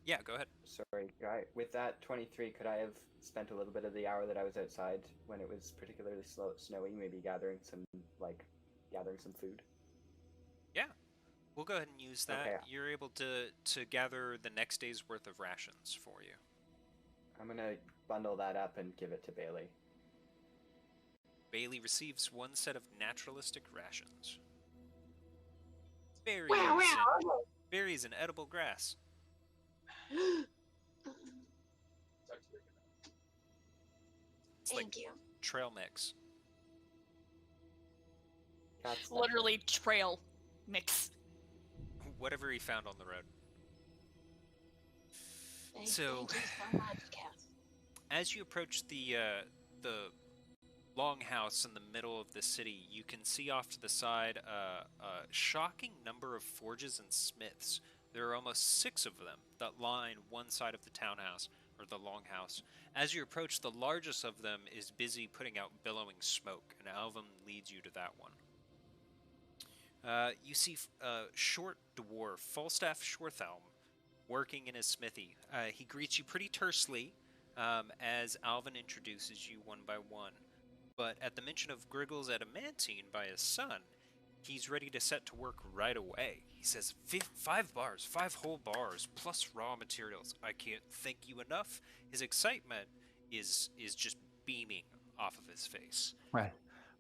Yeah, go ahead. Sorry, Guy. With that 23, could I have spent a little bit of the hour that I was outside when it was particularly snowy, maybe gathering some food? Yeah, we'll go ahead and use that. Okay. You're able to gather the next day's worth of rations for you. I'm gonna bundle that up and give it to Bailey. Bailey receives one set of naturalistic rations. Berries, Wow, and, berries and edible grass. It's Thank like you. trail mix. That's Literally trail mix. Whatever he found on the road. Thank So- you so much, Cass. As you approach the longhouse in the middle of the city, you can see off to the side a shocking number of forges and smiths. There are almost 6 of them that line one side of the townhouse, or the longhouse. As you approach, the largest of them is busy putting out billowing smoke, and Alvin leads you to that one. You see a short dwarf, Falstaff Shorthelm, working in his smithy. He greets you pretty tersely as Alvin introduces you one by one. But at the mention of Griggle's adamantine by his son, he's ready to set to work right away. He says, 5 bars, 5 whole bars, plus raw materials. I can't thank you enough. His excitement is just beaming off of his face.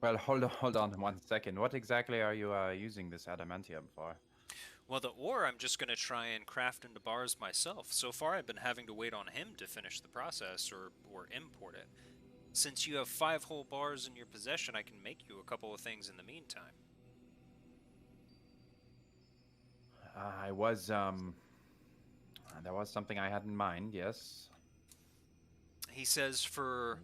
Well, hold on 1 second. What exactly are you using this adamantium for? Well, the ore I'm just going to try and craft into bars myself. So far, I've been having to wait on him to finish the process or import it. Since you have 5 whole bars in your possession, I can make you a couple of things in the meantime. There was something I had in mind, yes. He says for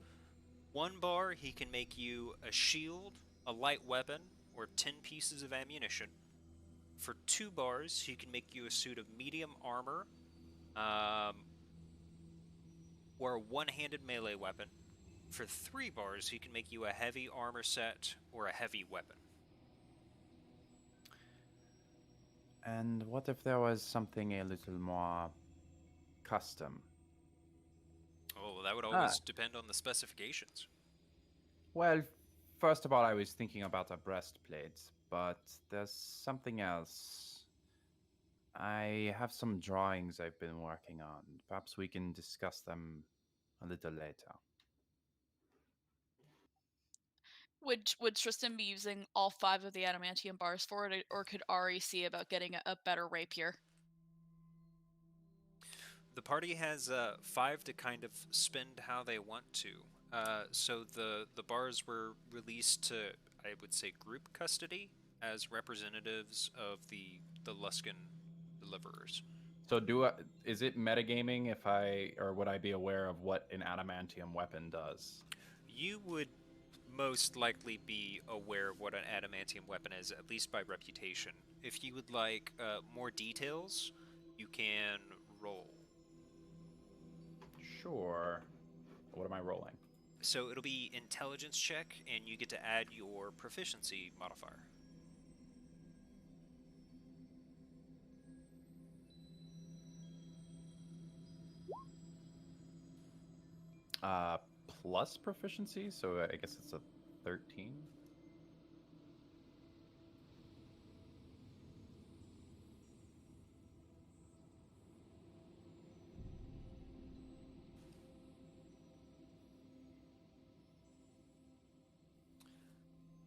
1 bar, he can make you a shield, a light weapon, or 10 pieces of ammunition. For 2 bars, he can make you a suit of medium armor, or a one-handed melee weapon. For 3 bars, he can make you a heavy armor set or a heavy weapon. And what if there was something a little more custom? Oh, well, that would always depend on the specifications. Well, first of all, I was thinking about a breastplate, but there's something else. I have some drawings I've been working on. Perhaps we can discuss them a little later. Would Tristan be using all 5 of the adamantium bars for it, or could Ari see about getting a better rapier? The party has 5 to kind of spend how they want to. So the bars were released to, I would say, group custody as representatives of the Luskan deliverers. So is it metagaming if would I be aware of what an adamantium weapon does? You would most likely be aware of what an adamantium weapon is, at least by reputation. If you would like more details, you can roll. Sure. What am I rolling? So it'll be intelligence check, and you get to add your proficiency modifier. Plus proficiency, so I guess it's a 13.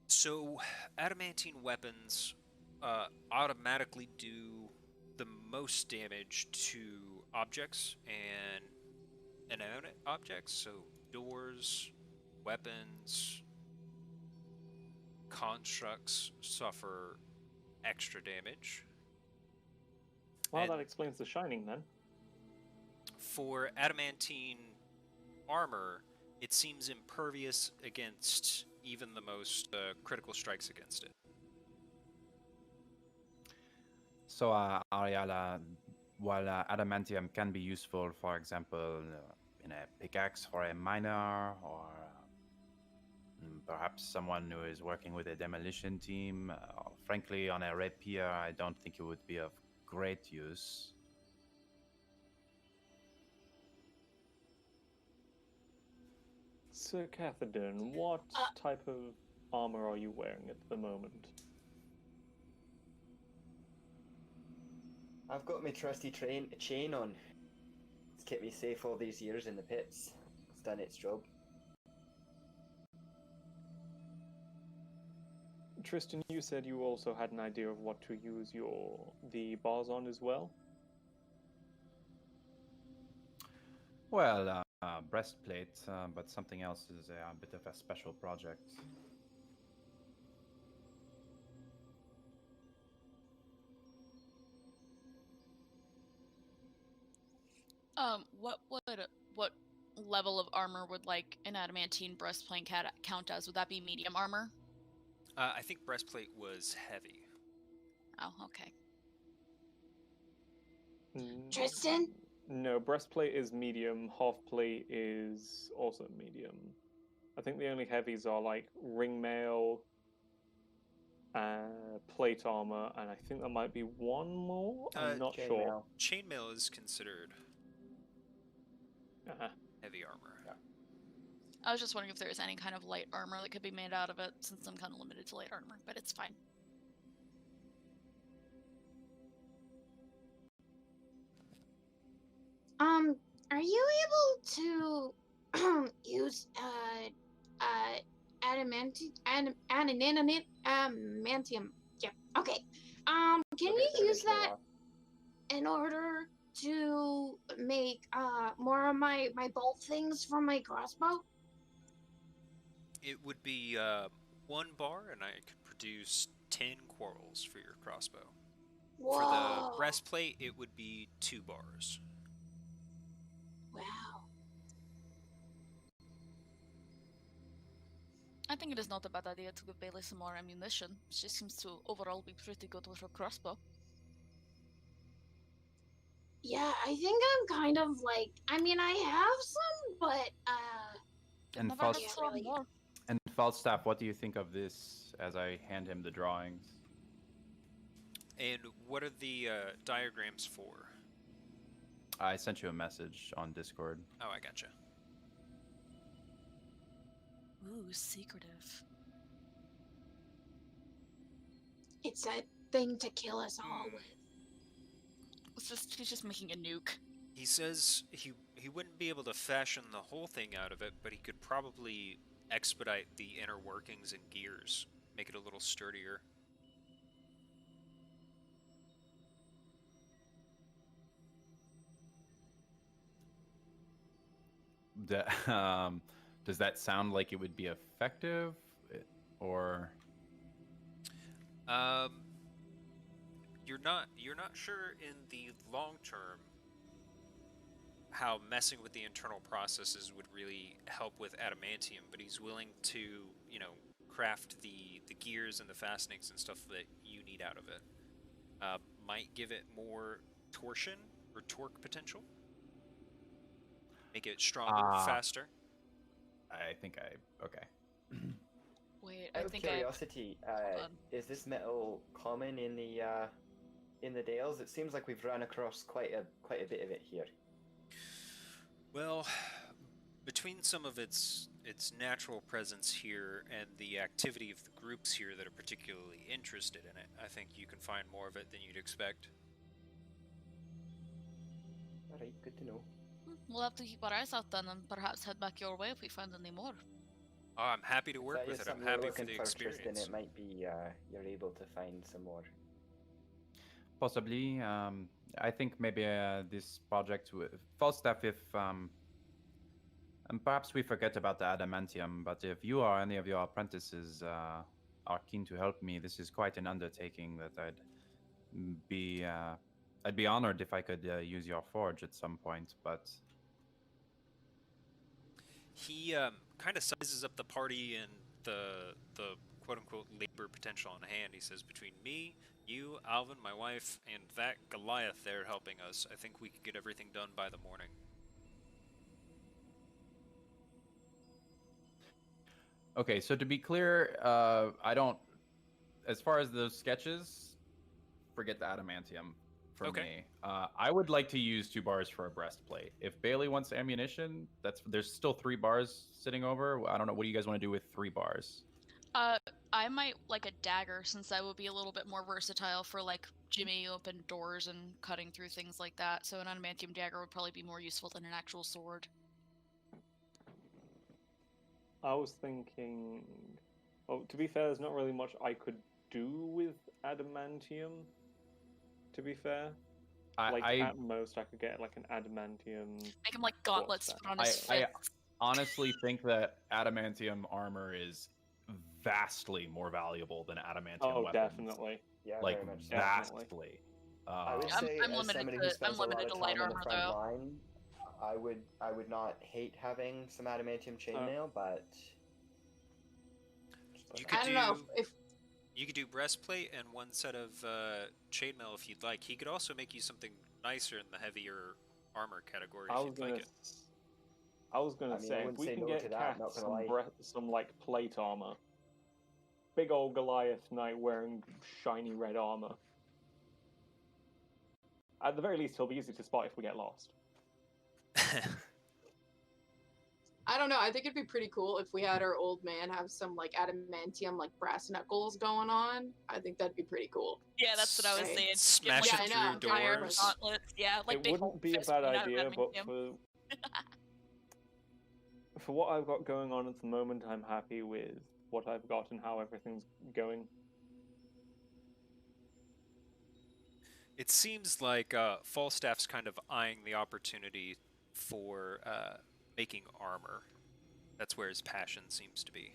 So, adamantine weapons automatically do the most damage to objects and inanimate objects. So, doors, weapons, constructs suffer extra damage. Well, And that explains the shining then. for adamantine armor, it seems impervious against even the most critical strikes against it. So, Ariala, while adamantium can be useful, for example, in a pickaxe for a miner, or perhaps someone who is working with a demolition team, frankly, on a rapier, I don't think it would be of great use. So, Catherine, what type of armor are you wearing at the moment? I've got my trusty chain on. It's kept me safe all these years in the pits. It's done its job. Tristan, you said you also had an idea of what to use the bars on as well? Well, breastplate, but something else is a bit of a special project. What level of armor would like an adamantine breastplate count as? Would that be medium armor? I think breastplate was heavy. Oh, okay. Tristan? No, breastplate is medium, half plate is also medium. I think the only heavies are like ring mail, plate armor, and I think there might be one more. I'm not sure. Chainmail. Chainmail is considered Uh-huh. heavy armor. Yeah. I was just wondering if there was any kind of light armor that could be made out of it, since I'm kind of limited to light armor, but it's fine. Are you able to use adamantium? Yeah. Okay. Can you use that in order to make more of my bolt things for my crossbow? It would be 1 bar, and I could produce 10 quarrels for your crossbow. Whoa. For the breastplate, it would be 2 bars. Wow. I think it is not a bad idea to give Bailey some more ammunition. She seems to overall be pretty good with her crossbow. Yeah, I think I'm kind of like, I mean, I have some, but And Never had Falstaff, to throw more. and Falstaff, what do you think of this as I hand him the drawings? And what are the diagrams for? I sent you a message on Discord. Oh, I gotcha. Ooh, secretive. It's a thing to kill us all with. He's just making a nuke. He says he wouldn't be able to fashion the whole thing out of it, but he could probably expedite the inner workings and gears, make it a little sturdier. Does that sound like it would be effective, or? You're not sure in the long term how messing with the internal processes would really help with adamantium, but he's willing to, you know, craft the gears and the fastenings and stuff that you need out of it. Might give it more torsion or torque potential. Make it stronger, faster. I think okay. Wait, Out I of think curiosity, Hold on. is this metal common in the Dales? It seems like we've run across quite a bit of it here. Well, between some of its natural presence here and the activity of the groups here that are particularly interested in it, I think you can find more of it than you'd expect. Alright, good to know. We'll have to keep our eyes out then, and perhaps head back your way if we find any more. Oh, I'm happy to work If that with is it. I'm something you're happy for looking the Tristan, experience. it might be you're able to find some more. Possibly. I think maybe this project with Falstaff, if and perhaps we forget about the adamantium, but if you or any of your apprentices are keen to help me, this is quite an undertaking that I'd be honored if I could use your forge at some point. But He kind of sizes up the party and the quote unquote labor potential on hand. He says, between me, you, Alvin, my wife, and that Goliath there helping us, I think we could get everything done by the morning. okay, so to be clear, I don't. As far as those sketches, forget the adamantium for Okay. me. I would like to use 2 bars for a breastplate. If Bailey wants ammunition, there's still 3 bars sitting over. I don't know. What do you guys want to do with 3 bars? I might like a dagger, since that would be a little bit more versatile for like jimmying open doors and cutting through things like that. So an adamantium dagger would probably be more useful than an actual sword. I was thinking. Well, to be fair, there's not really much I could do with adamantium. To be fair, at most I could get like an adamantium. Make him like gauntlets What's put on his I fists. honestly think that adamantium armor is vastly more valuable than adamantium Oh, weapons. definitely. Yeah, Like very much so. vastly. I would I'm say, limited as somebody to- who spends I'm limited a to lot light of time on the armor, front though. line, I would not hate having some adamantium chainmail, but You I could don't know if You could do breastplate and 1 set of chainmail if you'd like. He could also make you something nicer in the heavier armor category if you'd like it. I was gonna I mean, I say, if wouldn't we say can no get to that, Cat not gonna lie. some like plate armor, big old Goliath knight wearing shiny red armor. At the very least, he'll be easy to spot if we get lost. I don't know. I think it'd be pretty cool if we had our old man have some like adamantium, like brass knuckles going on. I think that'd be pretty cool. Yeah, that's what I was Right. saying. Smash Get, it Yeah, I through know. iron doors. gauntlets. Yeah, like It big wouldn't be a fists bad made out of idea, but adamantium. for what I've got going on at the moment, I'm happy with what I've got and how everything's going. It seems like Falstaff's kind of eyeing the opportunity for making armor. That's where his passion seems to be.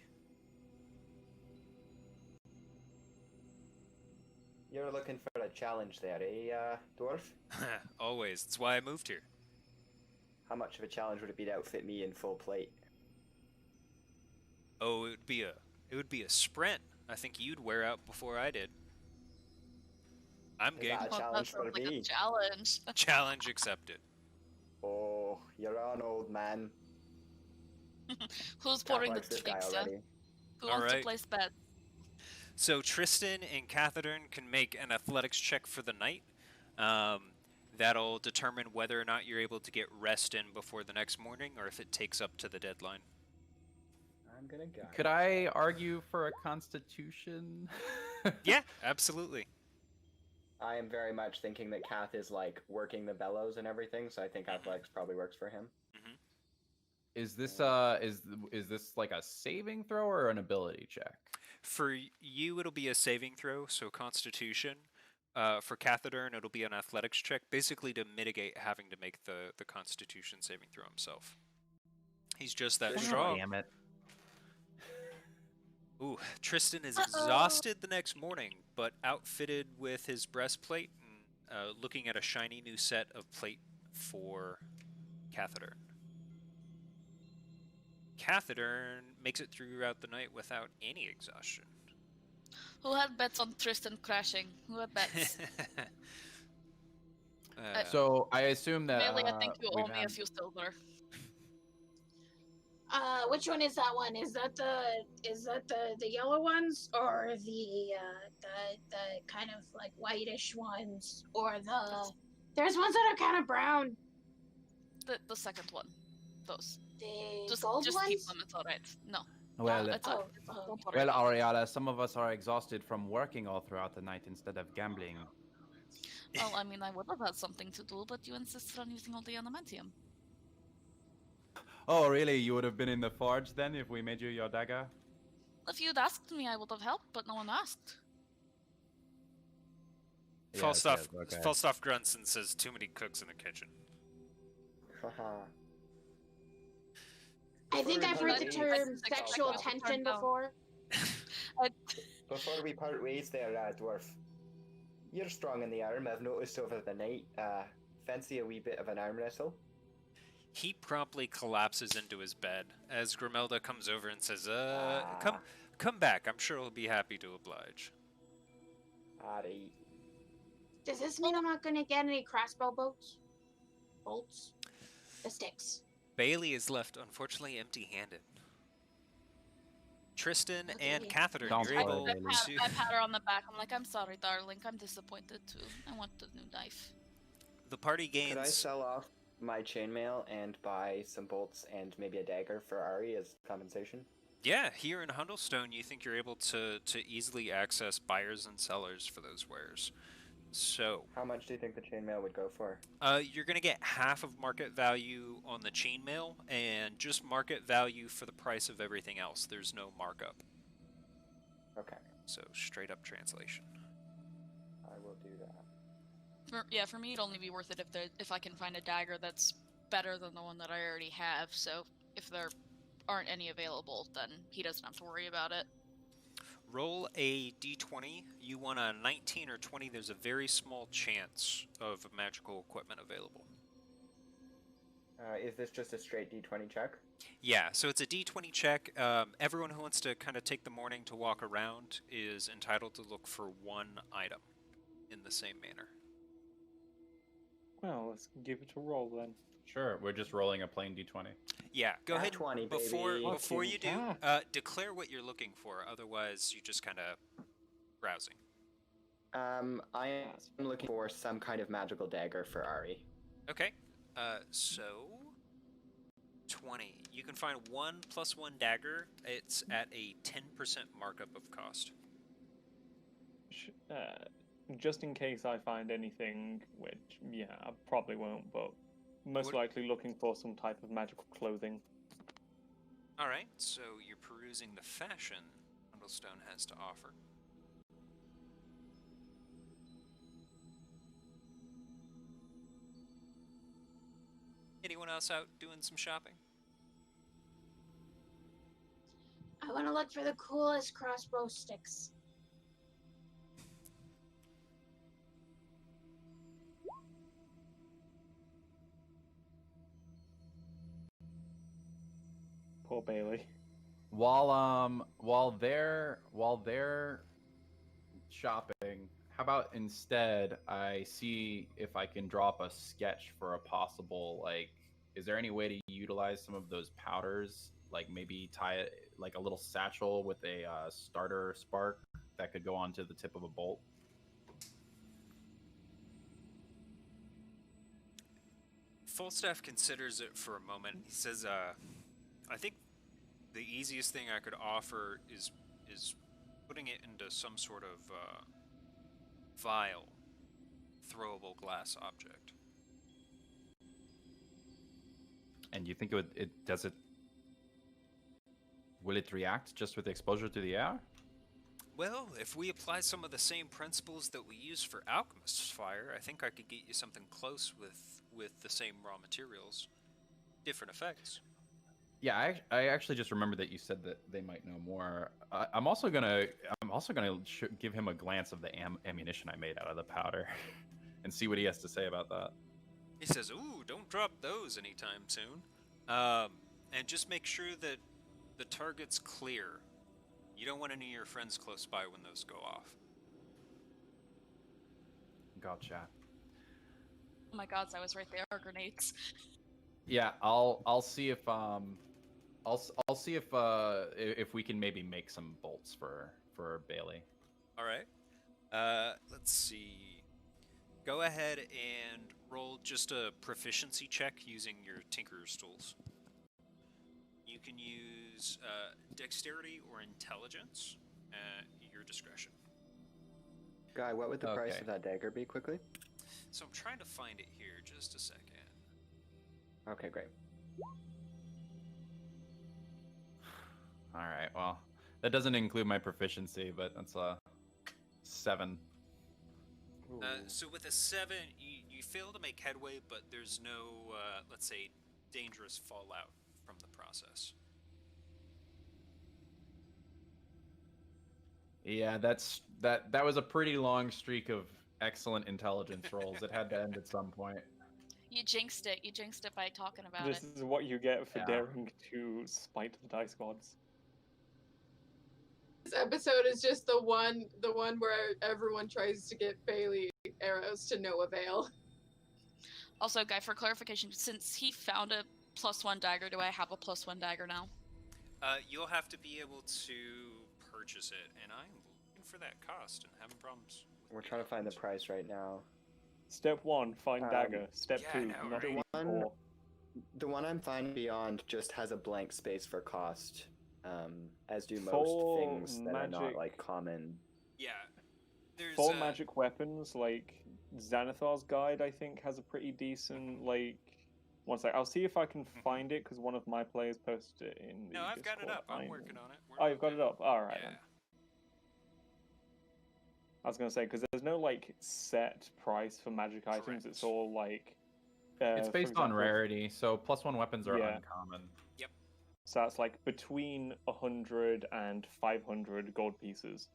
you're looking for a challenge there, eh, dwarf? Always. That's why I moved here. How much of a challenge would it be to outfit me in full plate? Oh, it would be a sprint. I think you'd wear out before I did. I'm Is game. that a Well, challenge that sounds for like me? a challenge. Challenge accepted. Oh, you're on, old man. Who's Can't pouring the watch this guy drinks? already. Who wants Alright. to place bets? So Tristan and Catherine can make an athletics check for the night. That'll determine whether or not you're able to get rest in before the next morning, or if it takes up to the deadline. I'm gonna go. Could I argue for a constitution? Yeah, absolutely. I am very much thinking that Kath is like working the bellows and everything, so I think athletics probably works for him. Hmm. Is this is this like a saving throw or an ability check? For you, it'll be a saving throw, so Constitution. For Cathedern, it'll be an athletics check, basically to mitigate having to make the Constitution saving throw himself. He's just that God strong. Damn it. Ooh, Tristan is exhausted the next morning, but outfitted with his breastplate and looking at a shiny new set of plate for Cathedern. Cathedern makes it throughout the night without any exhaustion. Who had bets on Tristan crashing? Who had bets? So I assume that Bailey, I think you we've owe me a had- few silver. Which one is that one? Is that the yellow ones or the kind of like whitish ones or there's ones that are kind of brown. The second one. Those. The Just gold keep ones? them, it's alright. No. Well, it's oh, alright. oh. Don't worry. well, Ariella, some of us are exhausted from working all throughout the night instead of gambling. Well, I mean, I would have had something to do, but you insisted on using all the adamantium. Oh, really? You would have been in the forge then if we made you your dagger? If you'd asked me, I would have helped, but no one asked. Falstaff, yes, okay. Falstaff grunts and says, "Too many cooks in the kitchen." Haha. I think I've heard the Before we term part sexual ways- tension before. Before we part ways there, dwarf. You're strong in the arm, I've noticed over the night. Fancy a wee bit of an arm wrestle? He promptly collapses into his bed as Grimelda comes over and says, Ah. come back. I'm sure he'll be happy to oblige." Alright. Does this mean I'm not gonna get any crossbow bolts? Bolts? The sticks. Bailey is left, unfortunately, empty-handed. Tristan Okay. and Cathedern, Don't you're able spoil it. to... I pat her on the back. I'm like, I'm sorry, darling. I'm disappointed too. I want the new knife. The party Could I gains... sell off my chainmail and buy some bolts and maybe a dagger for Ari as compensation? Yeah, here in Hundlestone, you think you're able to easily access buyers and sellers for those wares. So, How much do you think the chainmail would go for? you're going to get half of market value on the chainmail and just market value for the price of everything else. There's no markup. Okay, So, straight up translation. I will do that. For me, it'd only be worth it if I can find a dagger that's better than the one that I already have. So if there aren't any available, then he doesn't have to worry about it. Roll a d20. You want a 19 or 20. There's a very small chance of magical equipment available. Is this just a straight d20 check? Yeah, so it's a d20 check. Everyone who wants to kind of take the morning to walk around is entitled to look for one item in the same manner. Well, let's give it a roll then. Sure, we're just rolling a plain d20. Yeah, go Nat ahead. 20, Before baby. before you do, Fucking declare what you're looking for. Otherwise, you're just kind of browsing. I am looking for some kind of magical dagger for Ari. Okay. So 20. You can find 1 + 1 dagger. It's at a 10% markup of cost. Just in case I find anything, which, yeah, I probably won't, but most What- likely looking for some type of magical clothing. All right. So you're perusing the fashion Hundlestone has to offer. Anyone else out doing some shopping? I want to look for the coolest crossbow sticks. Poor Bailey. While they're shopping, how about instead I see if I can drop a sketch for a possible, like, is there any way to utilize some of those powders, like maybe tie it like a little satchel with a starter spark that could go onto the tip of a bolt? Falstaff considers it for a moment. He says, I think the easiest thing I could offer is putting it into some sort of vial, throwable glass object. And you think will it react just with exposure to the air? Well, if we apply some of the same principles that we use for alchemist's fire, I think I could get you something close with the same raw materials. Different effects. Yeah, I actually just remembered that you said that they might know more. I'm also gonna give him a glance of the ammunition I made out of the powder, and see what he has to say about that. He says, "Ooh, don't drop those anytime soon. And just make sure that the target's clear. You don't want any of your friends close by when those go off." Gotcha. Oh my god, I was right. They are grenades. Yeah, I'll see if I'll see if we can maybe make some bolts for Bailey. All right. Let's see. Go ahead and roll just a proficiency check using your Tinkerer's tools. You can use dexterity or intelligence at your discretion. Guy, what would the price of that dagger be, quickly? So I'm trying to find it here. Just a second. Okay, great. All right. Well, that doesn't include my proficiency, but that's a 7. So with a 7, you fail to make headway, but there's no, let's say, dangerous fallout from the process. Yeah, that was a pretty long streak of excellent intelligence rolls. It had to end at some point. You jinxed it. You jinxed it by talking about This it. is what you get for Yeah. daring to spite the dice gods. This episode is just the one where everyone tries to get Bailey arrows to no avail. Also, Guy, for clarification, since he found a +1 dagger, do I have a +1 dagger now? You'll have to be able to purchase it, and I'm looking for that cost and having problems. We're trying to find the price right now. Step 1, find dagger. Step yeah, 2, I know, not right? even 4. The one I'm finding beyond just has a blank space for cost, as do most For things that are not magic- like common. Yeah. There's For magic weapons, like Xanathar's guide, I think, has a pretty decent, like... One sec, I'll see if I can find it, because one of my players posted it in the No, I've got it Discord. up. I'm working on it. Oh, you've got it up? Alright Yeah. then. I was going to say, because there's no, like, set price for magic items. Correct. It's all, like... It's for based on example, rarity, so +1 weapons are Yeah. uncommon. So that's, like, between 100 and 500 gold pieces.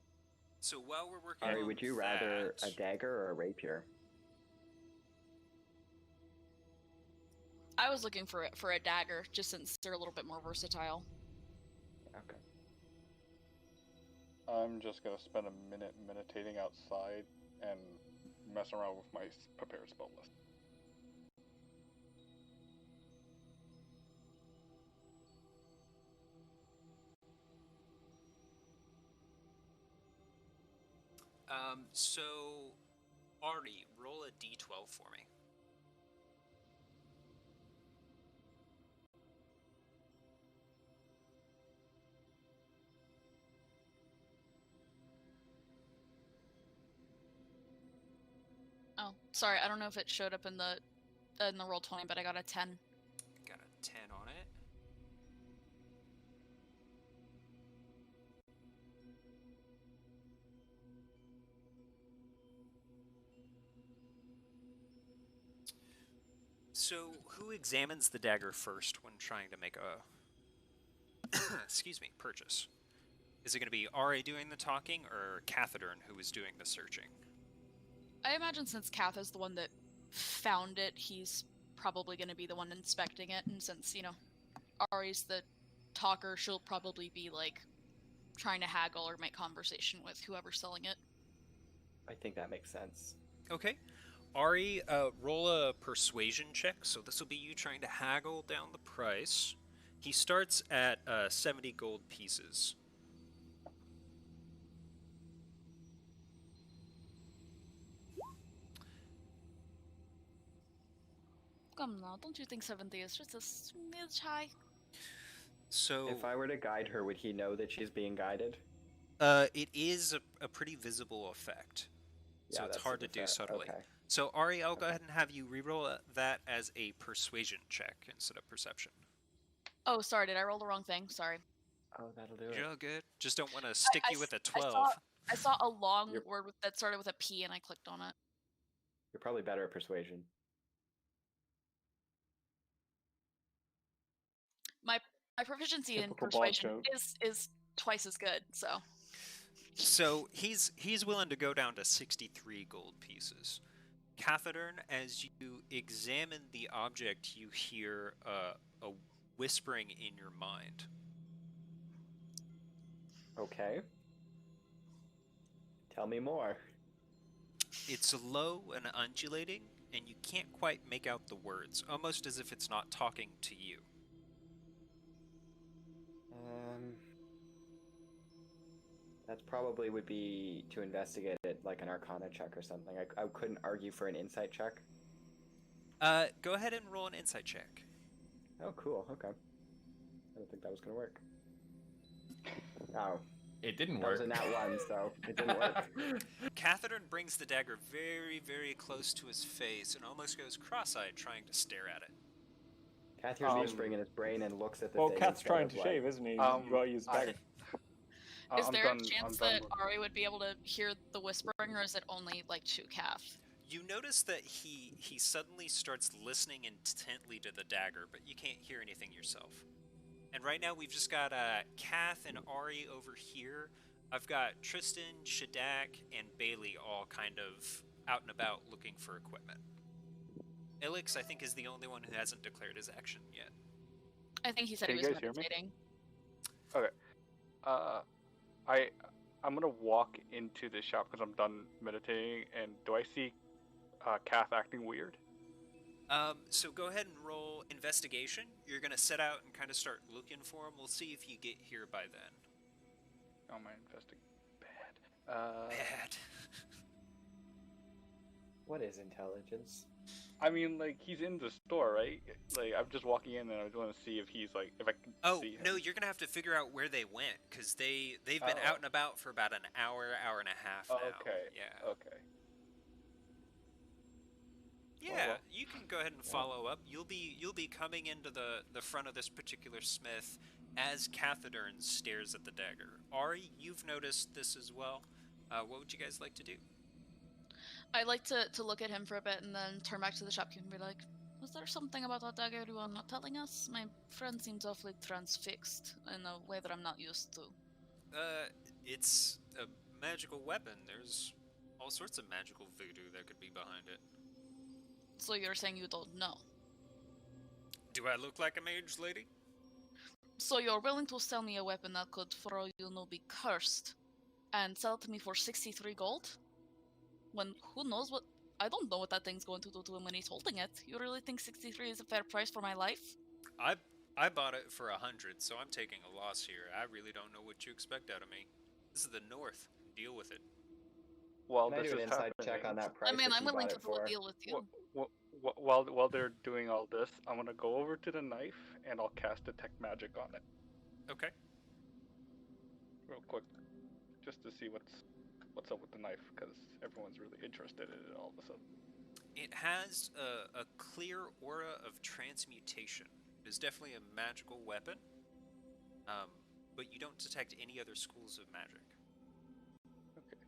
So while we're working Ari, on would you rather that, a dagger or a rapier? I was looking for a dagger, just since they're a little bit more versatile. Okay. I'm just gonna spend a minute meditating outside and mess around with my prepared spell list. So Artie, roll a d12 for me. Oh, sorry, I don't know if it showed up in the roll 20, but I got a 10. Got a 10 on it. So, who examines the dagger first when trying to make a excuse me, purchase? Is it going to be Ra doing the talking or Cathedern who is doing the searching? I imagine since Kath is the one that found it, he's probably going to be the one inspecting it, and since, you know, Ari's the talker, she'll probably be, like, trying to haggle or make conversation with whoever's selling it. I think that makes sense. Okay. Ari, roll a persuasion check, so this will be you trying to haggle down the price. He starts at 70 gold pieces. Come now, don't you think 70 is just a smidge high? So If I were to guide her, would he know that she's being guided? It is a pretty visible effect, so Yeah, it's that's hard to super do fair. subtly. Okay. So Ari, I'll go Okay. ahead and have you reroll that as a persuasion check instead of perception. Oh, sorry, did I roll the wrong thing? Sorry. Oh, that'll do it. You're all good. Just don't want to stick you with a I 12. saw a long You're- word that started with a P, and I clicked on it. You're probably better at persuasion. My proficiency in Typical bard persuasion joke. is twice as good. So So he's willing to go down to 63 gold pieces. Cathedern, as you examine the object, you hear a whispering in your mind. Okay. Tell me more. It's low and undulating, and you can't quite make out the words, almost as if it's not talking to you. That probably would be to investigate it like an Arcana check or something. I couldn't argue for an insight check. Go ahead and roll an insight check. Oh, cool. Okay. I don't think that was gonna work. Oh, It didn't that work. was a nat 1, so it didn't work. Cathedern brings the dagger very, very close to his face and almost goes cross-eyed, trying to stare at it. Cath hears whispering in his brain and looks at the Well, thing. Cat's instead trying of, to like, shave, isn't he? You Um, gotta use I- dagger. is I'm there done, a chance I'm done that with- Ari would be able to hear the whispering, or is it only like to Kath? You notice that he suddenly starts listening intently to the dagger, but you can't hear anything yourself. And right now we've just got Kath and Ari over here. I've got Tristan, Shadak, and Bailey all kind of out and about looking for equipment. Ilix, I think, is the only one who hasn't declared his action yet. I think he said Can he you was guys hear me? meditating. I'm gonna walk into the shop because I'm done meditating, and do I see Kath acting weird? So go ahead and roll investigation. You're gonna set out and kind of start looking for him. We'll see if you get here by then. Oh, my bad. Bad. What is intelligence? I mean, like, he's in the store, right? Like, I'm just walking in and I want to see if he's like, if I can Oh see him. no, you're gonna have to figure out where they went, because they've been Oh. out and about for about an hour and a half now. Okay. Yeah. Okay. Yeah, well. you can go ahead and follow up. You'll be coming into the front of this particular smith as Cathedern stares at the dagger. Ari, you've noticed this as well. What would you guys like to do? I'd like to look at him for a bit and then turn back to the shopkeeper and be like, was there something about that dagger you are not telling us? My friend seems awfully transfixed in a way that I'm not used to. It's a magical weapon. There's all sorts of magical voodoo that could be behind it. So you're saying you don't know? Do I look like a mage, lady? So you're willing to sell me a weapon that could, for all you know, be cursed, and sell it to me for 63 gold? When who knows what? I don't know what that thing's going to do to him when he's holding it. You really think 63 is a fair price for my life? I bought it for 100, so I'm taking a loss here. I really don't know what you expect out of me. This is the North. Deal with it. Well, Can I this do an is inside check happening. on that price? I mean, that I'm you willing bought to it do a for? deal with you. While they're doing all this, I'm gonna go over to the knife and I'll cast detect magic on it Okay. real quick, just to see what's up with the knife, because everyone's really interested in it all of a sudden. It has a clear aura of transmutation. It is definitely a magical weapon, but you don't detect any other schools of magic. Okay.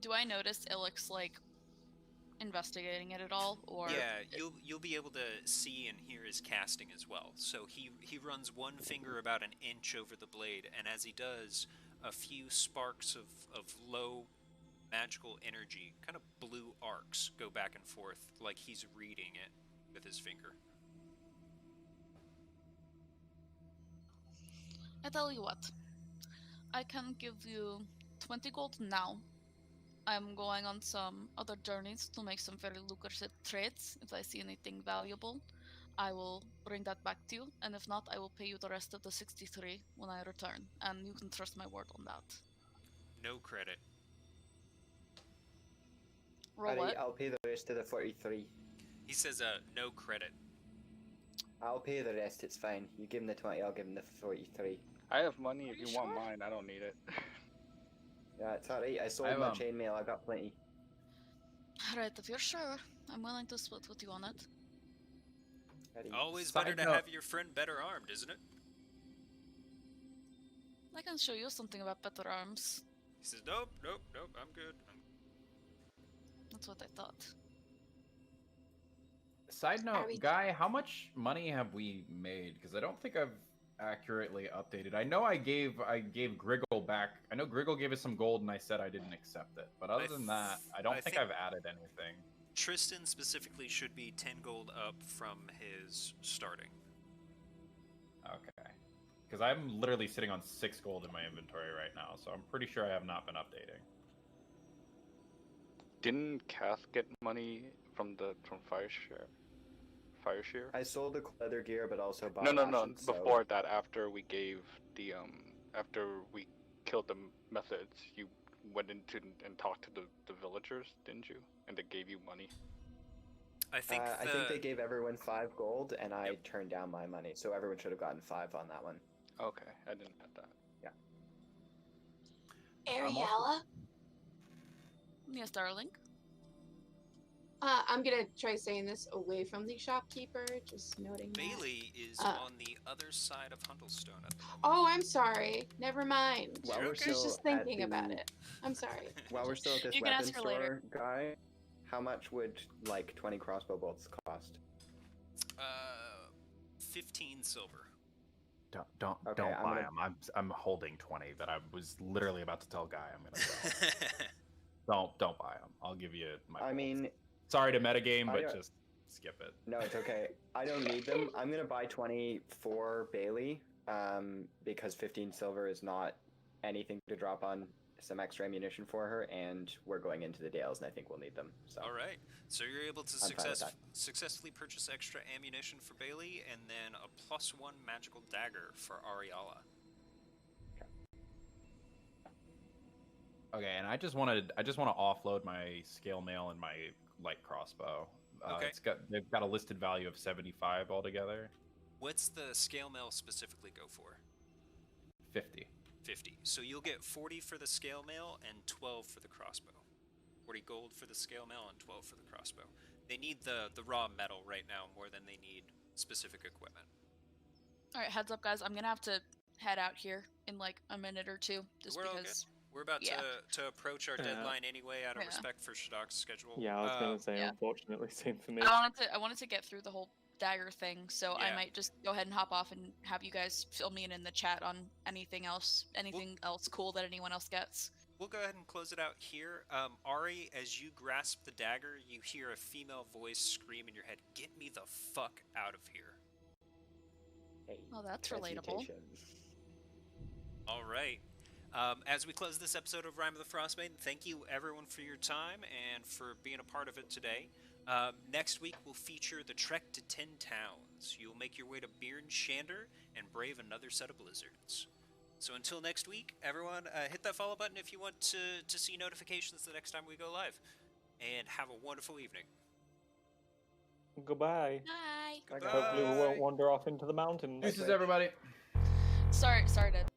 Do I notice Ilix like investigating it at all, or Yeah, you'll be able to see and hear his casting as well. So he runs one finger about an inch over the blade, and as he does, a few sparks of low magical energy, kind of blue arcs, go back and forth like he's reading it with his finger. I tell you what, I can give you 20 gold now. I'm going on some other journeys to make some very lucrative trades. If I see anything valuable, I will bring that back to you, and if not, I will pay you the rest of the 63 when I return, and you can trust my word on that. No credit. Roll Alright, what? I'll pay the rest of the 43. He says, no credit. I'll pay the rest, it's fine. You give him the 20, I'll give him the 43. I have money if Are you you want sure? mine. I don't need it. Yeah, it's alright. I sold I've, my chainmail. I got plenty. Alright, if you're sure, I'm willing to split with you on it. Ready? Always Side better to note- have your friend better armed, isn't it? I can show you something about better arms. He says, nope, I'm good. That's what I thought. Side note, we- Guy, how much money have we made? Because I don't think I've accurately updated. I know I gave Griggle back. I know Griggle gave us some gold, and I said I didn't accept it. But other than that, I don't think I've added anything. Tristan specifically should be 10 gold up from his starting. Okay. Because I'm literally sitting on 6 gold in my inventory right now, so I'm pretty sure I have not been updating. Didn't Kath get money from Fireshare? Fireshare? I sold the leather gear, but also bought No. rations, so- Before that, after we gave the after we killed the methods, you went into and talked to the villagers, didn't you? And they gave you money. I think I think they gave everyone 5 gold, and I turned down my money, so everyone should have gotten 5 on that one. Okay, I didn't have that. Ariella? Yes, darling. I'm gonna try saying this away from the shopkeeper, just noting that. Bailey is Uh, on the other side of Huntlestone at the moment. Oh, I'm sorry. Never mind. While You're we're okay. I was still just at thinking the- about it. I'm sorry. While we're still at this You can weapon ask her store, later. Guy, how much would like 20 crossbow bolts cost? 15 silver. Don't Okay, buy I'm gonna- them. I'm holding 20 that I was literally about to tell Guy I'm gonna sell. don't buy them. I'll give you my. I bolts. mean, sorry to metagame, but I- just skip it. no, it's okay. I don't need them. I'm gonna buy 20 for Bailey, because 15 silver is not anything to drop on some extra ammunition for her, and we're going into the Dales, and I think we'll need them. So. All right. So you're able to I'm fine with that. successfully purchase extra ammunition for Bailey, and then a +1 magical dagger for Ariala. Okay, and I just want to offload my scale mail and my light crossbow. Okay. They've got a listed value of 75 altogether. What's the scale mail specifically go for? 50. 50. So you'll get 40 for the scale mail and 12 for the crossbow. 40 gold for the scale mail and 12 for the crossbow. They need the raw metal right now more than they need specific equipment. Alright, heads up, guys. I'm gonna have to head out here in like a minute or two, just We're all because. We're about Yeah. to approach our deadline anyway, out of Yeah. respect for Shadok's schedule. Yeah, I was gonna say, yeah. unfortunately, same for me. I wanted to get through the whole dagger thing, so I Yeah. might just go ahead and hop off and have you guys fill me in the chat on anything else cool that anyone else gets. We'll go ahead and close it out here. Ari, as you grasp the dagger, you hear a female voice scream in your head, "Get me the fuck out of here." Hey, Oh, that's relatable. transmutation. All right. As we close this episode of Rime of the Frostmaiden, thank you everyone for your time and for being a part of it today. Next week we'll feature the trek to 10 towns. You'll make your way to Bearn Shander and brave another set of blizzards. So until next week, everyone, hit that follow button if you want to see notifications the next time we go live. And have a wonderful evening. Goodbye. Bye. Bye, Goodbye. guys. Hopefully we won't wander off into the mountains. Deuces, everybody. Sorry to